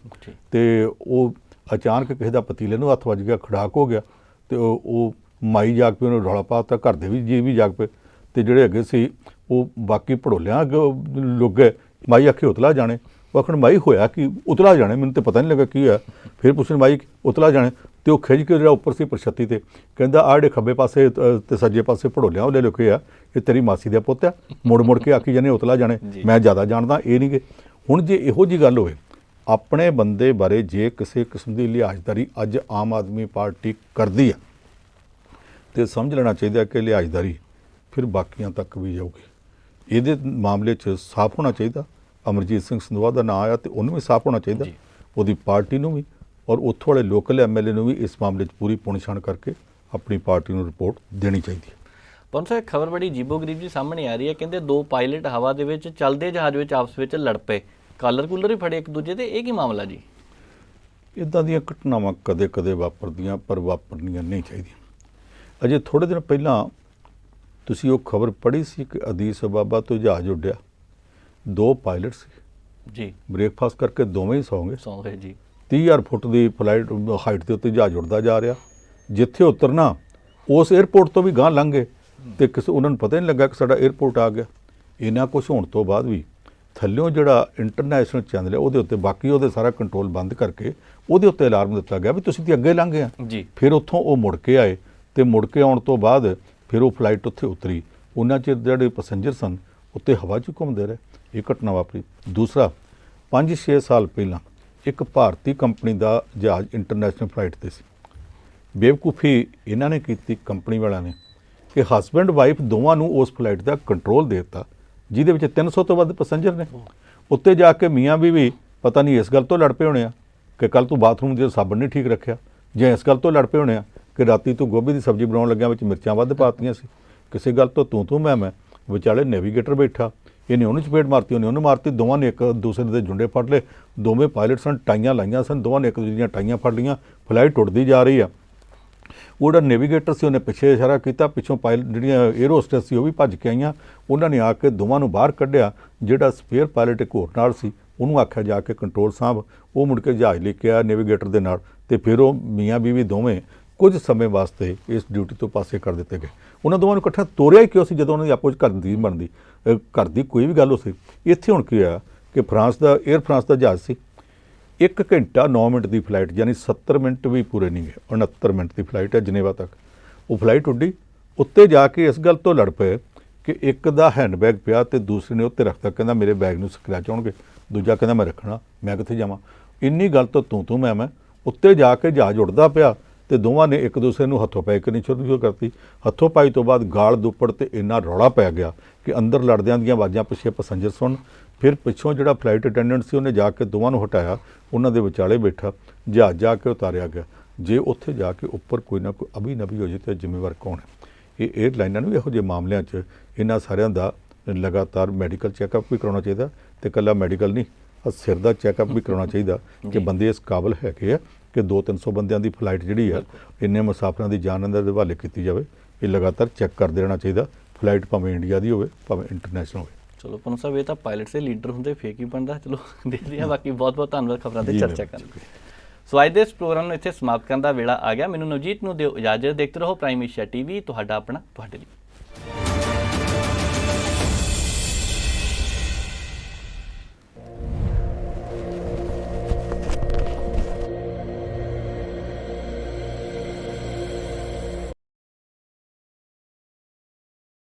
ਤੇ ਉਹ ਅਚਾਨਕ ਕਿਸੇ ਦਾ ਪਤੀਲੇ ਨੂੰ ਹੱਥ ਵੱਜ ਗਿਆ, ਖੜਾਕ ਹੋ ਗਿਆ ਤੇ ਉਹ ਮਾਈ ਜਾਗ ਪਈ, ਉਹਨੂੰ ਰੌਲਾ ਪਾ ਦਿੱਤਾ, ਘਰ ਦੇ ਵੀ ਜੀ ਵੀ ਜਾਗ ਪਏ ਤੇ ਜਿਹੜੇ ਅੱਗੇ ਸੀ ਉਹ ਬਾਕੀ ਭੜੋਲਿਆਂ ਲੁੱਗ ਗਏ। ਮਾਈ ਆਖੇ ਉਤਲਾ ਜਾਣੇ, ਉਹ ਆਖਣ ਮਾਈ ਹੋਇਆ ਕਿ ਉਤਲਾ ਜਾਣੇ, ਮੈਨੂੰ ਤਾਂ ਪਤਾ ਨਹੀਂ ਲੱਗਾ ਕੀ ਹੋਇਆ। ਫਿਰ ਪੁੱਛਣ ਮਾਈ ਉਤਲਾ ਜਾਣੇ ਤੇ ਉਹ ਖਿੱਚ ਕੇ ਜਿਹੜਾ ਉੱਪਰ ਸੀ ਪ੍ਰਛੱਤੀ ਤੇ ਕਹਿੰਦਾ ਆਹ ਜਿਹੜੇ ਖੱਬੇ ਪਾਸੇ ਤੇ ਸੱਜੇ ਪਾਸੇ ਭੜੋਲਿਆਂ ਉਹਲੇ ਲੁਕੇ ਆ, ਇਹ ਤੇਰੀ ਮਾਸੀ ਦਾ ਪੁੱਤ ਆ। ਮੁੜ ਮੁੜ ਕੇ ਆਖੀ ਜਾਣੇ ਉਤਲਾ ਜਾਣੇ, ਮੈਂ ਜ਼ਿਆਦਾ ਜਾਣਦਾ ਇਹ ਨਹੀਂ ਗੇ। ਹੁਣ ਜੇ ਇਹੋ ਜਿਹੀ ਗੱਲ ਹੋਵੇ ਆਪਣੇ ਬੰਦੇ ਬਾਰੇ, ਜੇ ਕਿਸੇ ਕਿਸਮ ਦੀ ਲਿਹਾਜ਼ਦਾਰੀ ਅੱਜ ਆਮ ਆਦਮੀ ਪਾਰਟੀ ਕਰਦੀ ਆ ਤੇ ਸਮਝ ਲੈਣਾ ਚਾਹੀਦਾ ਕਿ ਲਿਹਾਜ਼ਦਾਰੀ ਫਿਰ ਬਾਕੀਆਂ ਤੱਕ ਵੀ ਜਾਊਗੀ। ਇਹਦੇ ਮਾਮਲੇ 'ਚ ਸਾਫ਼ ਹੋਣਾ ਚਾਹੀਦਾ। ਅਮਰਜੀਤ ਸਿੰਘ ਸੰਧਵਾ ਦਾ ਨਾਂ ਆਇਆ ਤੇ ਉਹਨੂੰ ਵੀ ਸਾਫ਼ ਹੋਣਾ ਚਾਹੀਦਾ, ਉਹਦੀ ਪਾਰਟੀ ਨੂੰ ਵੀ, ਔਰ ਉੱਥੋਂ ਵਾਲੇ ਲੋਕਲ ਐਮਐਲਏ ਨੂੰ ਵੀ ਇਸ ਮਾਮਲੇ 'ਚ ਪੂਰੀ ਪੁਣਛਾਣ ਕਰਕੇ ਆਪਣੀ ਪਾਰਟੀ ਨੂੰ ਰਿਪੋਰਟ ਦੇਣੀ ਚਾਹੀਦੀ ਹੈ। ਪਵਨ ਸਾਹਿਬ, ਖਬਰ ਬੜੀ ਅਜੀਬੋ-ਗਰੀਬ ਜੀ ਸਾਹਮਣੇ ਆ ਰਹੀ ਹੈ। ਕਹਿੰਦੇ 2 ਪਾਇਲਟ ਹਵਾ ਦੇ ਵਿੱਚ ਚੱਲਦੇ ਜਹਾਜ਼ ਵਿੱਚ ਆਪਸ ਵਿੱਚ ਲੜ ਪਏ, ਕਾਲਰ ਕੂਲਰ ਵੀ ਫੜੇ ਇੱਕ ਦੂਜੇ ਤੇ। ਇਹ ਕੀ ਮਾਮਲਾ ਜੀ? ਇੱਦਾਂ ਦੀਆਂ ਘਟਨਾਵਾਂ ਕਦੇ ਕਦੇ ਵਾਪਰਦੀਆਂ, ਪਰ ਵਾਪਰਨੀਆਂ ਨਹੀਂ ਚਾਹੀਦੀਆਂ। ਅਜੇ ਥੋੜ੍ਹੇ ਦਿਨ ਪਹਿਲਾਂ ਤੁਸੀਂ ਉਹ ਖਬਰ ਪੜ੍ਹੀ ਸੀ ਕਿ ਅਦੀਸ ਅਬਾਬਾ ਤੋਂ ਜਹਾਜ਼ ਉੱਡਿਆ, 2 ਪਾਇਲਟ ਸੀ ਜੀ, ਬ੍ਰੇਕਫਾਸਟ ਕਰਕੇ ਦੋਵੇਂ ਹੀ ਸੌਂ ਗਏ ਜੀ। 30,000 ਫੁੱਟ ਦੀ ਫਲਾਈਟ ਹਾਈਟ ਦੇ ਉੱਤੇ ਜਹਾਜ਼ ਉੱਡਦਾ ਜਾ ਰਿਹਾ, ਜਿੱਥੇ ਉਤਰਨਾ ਉਸ 에ਅਰਪੋਰਟ ਤੋਂ ਵੀ ਗਾਂਹ ਲੰਘ ਗਏ ਤੇ ਕਿਸੇ ਉਹਨਾਂ ਨੂੰ ਪਤਾ ਹੀ ਨਹੀਂ ਲੱਗਾ ਕਿ ਸਾਡਾ 에ਅਰਪੋਰਟ ਆ ਗਿਆ। ਇਹਨਾਂ ਕੁਛ ਹੋਣ ਤੋਂ ਬਾਅਦ ਵੀ ਥੱਲਿਓਂ ਜਿਹੜਾ ਇੰਟਰਨੈਸ਼ਨਲ ਚੈਨਲ ਹੈ ਉਹਦੇ ਉੱਤੇ ਬਾਕੀ ਉਹਦੇ ਸਾਰਾ ਕੰਟਰੋਲ ਬੰਦ ਕਰਕੇ ਉਹਦੇ ਉੱਤੇ ਅਲਾਰਮ ਦਿੱਤਾ ਗਿਆ ਵੀ ਤੁਸੀਂ ਤੇ ਅੱਗੇ ਲੰਘ ਗਏ ਆ ਜੀ। ਫਿਰ ਉੱਥੋਂ ਉਹ ਮੁੜ ਕੇ ਆਏ ਤੇ ਮੁੜ ਕੇ ਆਉਣ ਤੋਂ ਬਾਅਦ ਫਿਰ ਉਹ ਫਲਾਈਟ ਉੱਥੇ ਉਤਰੀ। ਉਹਨਾਂ 'ਚ ਜਿਹੜੇ ਪੈਸੇਂਜਰ ਸਨ ਉੱਤੇ ਹਵਾ 'ਚ ਘੁੰਮਦੇ ਰਹੇ। ਇਹ ਘਟਨਾ ਵਾਪਰੀ। ਦੂਸਰਾ, 5-6 ਸਾਲ ਪਹਿਲਾਂ ਇੱਕ ਭਾਰਤੀ ਕੰਪਨੀ ਦਾ ਜਹਾਜ਼ ਇੰਟਰਨੈਸ਼ਨਲ ਫਲਾਈਟ 'ਤੇ ਸੀ। ਬੇਵਕੂਫੀ ਇਹਨਾਂ ਨੇ ਕੀਤੀ ਕੰਪਨੀ ਵਾਲਿਆਂ ਨੇ ਕਿ ਹਸਬੈਂਡ ਵਾਈਫ ਦੋਵਾਂ ਨੂੰ ਉਸ ਫਲਾਈਟ ਦਾ ਕੰਟਰੋਲ ਦੇ ਦਿੱਤਾ, ਜਿਹਦੇ ਵਿੱਚ 300 ਤੋਂ ਵੱਧ ਪੈਸੇਂਜਰ ਨੇ। ਉੱਤੇ ਜਾ ਕੇ ਮੀਆਂ ਬੀਵੀ ਪਤਾ ਨਹੀਂ ਇਸ ਗੱਲ ਤੋਂ ਲੜ ਪਏ ਹੋਣੇ ਆ ਕਿ ਕੱਲ ਤੂੰ ਬਾਥਰੂਮ 'ਚ ਸਾਬਣ ਨਹੀਂ ਠੀਕ ਰੱਖਿਆ, ਜਾਂ ਇਸ ਗੱਲ ਤੋਂ ਲੜ ਪਏ ਹੋਣੇ ਆ ਕਿ ਰਾਤੀ ਤੂੰ ਗੋਭੀ ਦੀ ਸਬਜ਼ੀ ਬਣਾਉਣ ਲੱਗਿਆ ਵਿੱਚ ਮਿਰਚਾਂ ਵੱਧ ਪਾਤੀਆਂ ਸੀ। ਕਿਸੇ ਗੱਲ ਤੋਂ ਤੂੰ ਮੈਂ ਵਿਚਾਲੇ ਨੈਵੀਗੇਟਰ ਬੈਠਾ, ਇਹਨੇ ਉਹਨੂੰ ਚਪੇੜ ਮਾਰਤੀ, ਉਹਨੇ ਉਹਨੂੰ ਮਾਰਤੀ। ਦੋਵਾਂ ਨੇ ਇੱਕ ਦੂਸਰੇ ਦੇ ਜੁੰਡੇ ਫੜ ਲਏ। ਦੋਵੇਂ ਪਾਇਲਟ ਸਨ, ਟਾਈਆਂ ਲਾਈਆਂ ਸਨ, ਦੋਵਾਂ ਨੇ ਇੱਕ ਦੂਜੇ ਦੀਆਂ ਟਾਈਆਂ ਫੜ ਲਈਆਂ। ਫਲਾਈਟ ਉੱਡਦੀ ਜਾ ਰਹੀ ਆ। ਉਹ ਜਿਹੜਾ ਨੈਵੀਗੇਟਰ ਸੀ ਉਹਨੇ ਪਿੱਛੇ ਇਸ਼ਾਰਾ ਕੀਤਾ, ਪਿੱਛੋਂ ਪਾਇਲਟ ਜਿਹੜੀਆਂ 에ਅਰ ਹੋਸਟੈਸ ਸੀ ਉਹ ਵੀ ਭੱਜ ਕੇ ਆਈਆਂ। ਉਹਨਾਂ ਨੇ ਆ ਕੇ ਦੋਵਾਂ ਨੂੰ ਬਾਹਰ ਕੱਢਿਆ। ਜਿਹੜਾ ਸਪੇਅਰ ਪਾਇਲਟ ਇੱਕ ਹੋਰ ਨਾਲ ਸੀ ਉਹਨੂੰ ਆਖਿਆ ਜਾ ਕੇ ਕੰਟਰੋਲ ਸਾਹਿਬ, ਉਹ ਮੁੜ ਕੇ ਜਹਾਜ਼ ਲੈ ਕੇ ਆਇਆ ਨੈਵੀਗੇਟਰ ਦੇ ਨਾਲ, ਤੇ ਫਿਰ ਉਹ ਮੀਆਂ ਬੀਵੀ ਦੋਵੇਂ ਕੁਝ ਸਮੇਂ ਵਾਸਤੇ ਇਸ ਡਿਊਟੀ ਤੋਂ ਪਾਸੇ ਕਰ ਦਿੱਤੇ ਗਏ। ਉਹਨਾਂ ਦੋਵਾਂ ਨੂੰ ਇਕੱਠਾ ਤੋਰਿਆ ਹੀ ਕਿਉਂ ਸੀ ਜਦੋਂ ਉਹਨਾਂ ਦੀ ਆਪੋ 'ਚ ਘਰ ਦੀ ਬਣਦੀ ਘਰ ਦੀ ਕੋਈ ਵੀ ਗੱਲ ਹੋ ਸੀ। ਇੱਥੇ ਹੁਣ ਕੀ ਹੋਇਆ ਕਿ ਫਰਾਂਸ ਦਾ 에ਅਰ ਫਰਾਂਸ ਦਾ ਜਹਾਜ਼ ਸੀ, 1 ਘੰਟਾ 9 ਮਿੰਟ ਦੀ ਫਲਾਈਟ, ਯਾਨੀ 70 ਮਿੰਟ ਵੀ ਪੂਰੇ ਨਹੀਂ ਗਏ, 69 ਮਿੰਟ ਦੀ ਫਲਾਈਟ ਹੈ ਜਨੇਵਾ ਤੱਕ। ਉਹ ਫਲਾਈਟ ਉੱਡੀ, ਉੱਤੇ ਜਾ ਕੇ ਇਸ ਗੱਲ ਤੋਂ ਲੜ ਪਏ ਕਿ ਇੱਕ ਦਾ ਹੈਂਡਬੈਗ ਪਿਆ ਤੇ ਦੂਸਰੇ ਨੇ ਉੱਤੇ ਰੱਖਤਾ, ਕਹਿੰਦਾ ਮੇਰੇ ਬੈਗ ਨੂੰ ਸਕ੍ਰੈਚ ਹੋਣਗੇ, ਦੂਜਾ ਕਹਿੰਦਾ ਮੈਂ ਰੱਖਣਾ, ਮੈਂ ਕਿੱਥੇ ਜਾਵਾਂ। ਇੰਨੀ ਗੱਲ ਤੋਂ ਤੂੰ ਮੈਂ ਉੱਤੇ ਜਾ ਕੇ ਜਹਾਜ਼ ਉੱਡਦਾ ਪਿਆ ਤੇ ਦੋਵਾਂ ਨੇ ਇੱਕ ਦੂਸਰੇ ਨੂੰ ਹੱਥੋਂ ਪਾਈ ਕਰਨੀ ਸ਼ੁਰੂ ਕਰਤੀ। ਹੱਥੋਂ ਪਾਈ ਤੋਂ ਬਾਅਦ ਗਾਲ ਦੁੱਪੜ ਤੇ ਇੰਨਾ ਰੌਲਾ ਪੈ ਗਿਆ ਕਿ ਅੰਦਰ ਲੜਦਿਆਂ ਦੀਆਂ ਆਵਾਜ਼ਾਂ ਪਿੱਛੇ ਪੈਸੰਜਰ ਸੁਣ। ਫਿਰ ਪਿੱਛੋਂ ਜਿਹੜਾ ਫਲਾਈਟ ਅਟੈਂਡੈਂਟ ਸੀ ਉਹਨੇ ਜਾ ਕੇ ਦੋਵਾਂ ਨੂੰ ਹਟਾਇਆ, ਉਹਨਾਂ ਦੇ ਵਿਚਾਲੇ ਬੈਠਾ, ਜਹਾਜ਼ ਜਾ ਕੇ ਉਤਾਰਿਆ ਗਿਆ। ਜੇ ਉੱਥੇ ਜਾ ਕੇ ਉੱਪਰ ਕੋਈ ਨਾ ਕੋਈ ਅਭੀ ਨਭੀ ਹੋ ਜੇ ਤਾਂ ਜ਼ਿੰਮੇਵਾਰ ਕੌਣ ਹੈ? ਇਹ 에ਅਰਲਾਈਨਾਂ ਨੂੰ ਇਹੋ ਜਿਹੇ ਮਾਮਲਿਆਂ 'ਚ ਇਹਨਾਂ ਸਾਰਿਆਂ ਦਾ ਲਗਾਤਾਰ ਮੈਡੀਕਲ ਚੈੱਕਅਪ ਵੀ ਕਰਾਉਣਾ ਚਾਹੀਦਾ, ਤੇ ਇਕੱਲਾ ਮੈਡੀਕਲ ਨਹੀਂ, ਸਿਰ ਦਾ ਚੈੱਕਅਪ ਵੀ ਕਰਾਉਣਾ ਚਾਹੀਦਾ ਕਿ ਬੰਦੇ ਇਸ ਕਾਬਲ ਹੈਗੇ ਆ ਕਿ 200-300 ਬੰਦਿਆਂ ਦੀ ਫਲਾਈਟ ਜਿਹੜੀ ਆ ਇੰਨੇ ਮੁਸਾਫਰਾਂ ਦੀ ਜਾਨ ਦੇ ਹਵਾਲੇ ਕੀਤੀ ਜਾਵੇ। ਇਹ ਲਗਾਤਾਰ ਚੈੱਕ ਕਰਦੇ ਰਹਿਣਾ ਚਾਹੀਦਾ, ਫਲਾਈਟ ਭਾਵੇਂ ਇੰਡੀਆ ਦੀ ਹੋਵੇ ਭਾਵੇਂ ਇੰਟਰਨੈਸ਼ਨਲ ਹੋਵੇ। ਚਲੋ ਪੰਨੂ ਸਾਹਿਬ, ਇਹ ਤਾਂ ਪਾਇਲਟ ਦੇ ਲੀਡਰ ਹੁੰਦੇ, ਫੇਕ ਹੀ ਬਣਦਾ। ਚਲੋ ਦੇਖਦੇ ਹਾਂ। ਬਾਕੀ ਬਹੁਤ ਬਹੁਤ ਧੰਨਵਾਦ ਖਬਰਾਂ ਤੇ ਚਰਚਾ ਕਰਨ ਲਈ। ਸੋ ਅੱਜ ਦੇ ਇਸ ਪ੍ਰੋਗਰਾਮ ਨੂੰ ਇੱਥੇ ਸਮਾਪਤ ਕਰਨ ਦਾ ਵੇਲਾ ਆ ਗਿਆ। ਮੈਨੂੰ ਨਵਜੀਤ ਨੂੰ ਦਿਓ ਇਜਾਜ਼ਤ। ਦੇਖਦੇ ਰਹੋ ਪ੍ਰਾਈਮ ਏਸ਼ੀਆ ਟੀਵੀ, ਤੁਹਾਡਾ ਆਪਣਾ ਤੁਹਾਡੇ ਲਈ।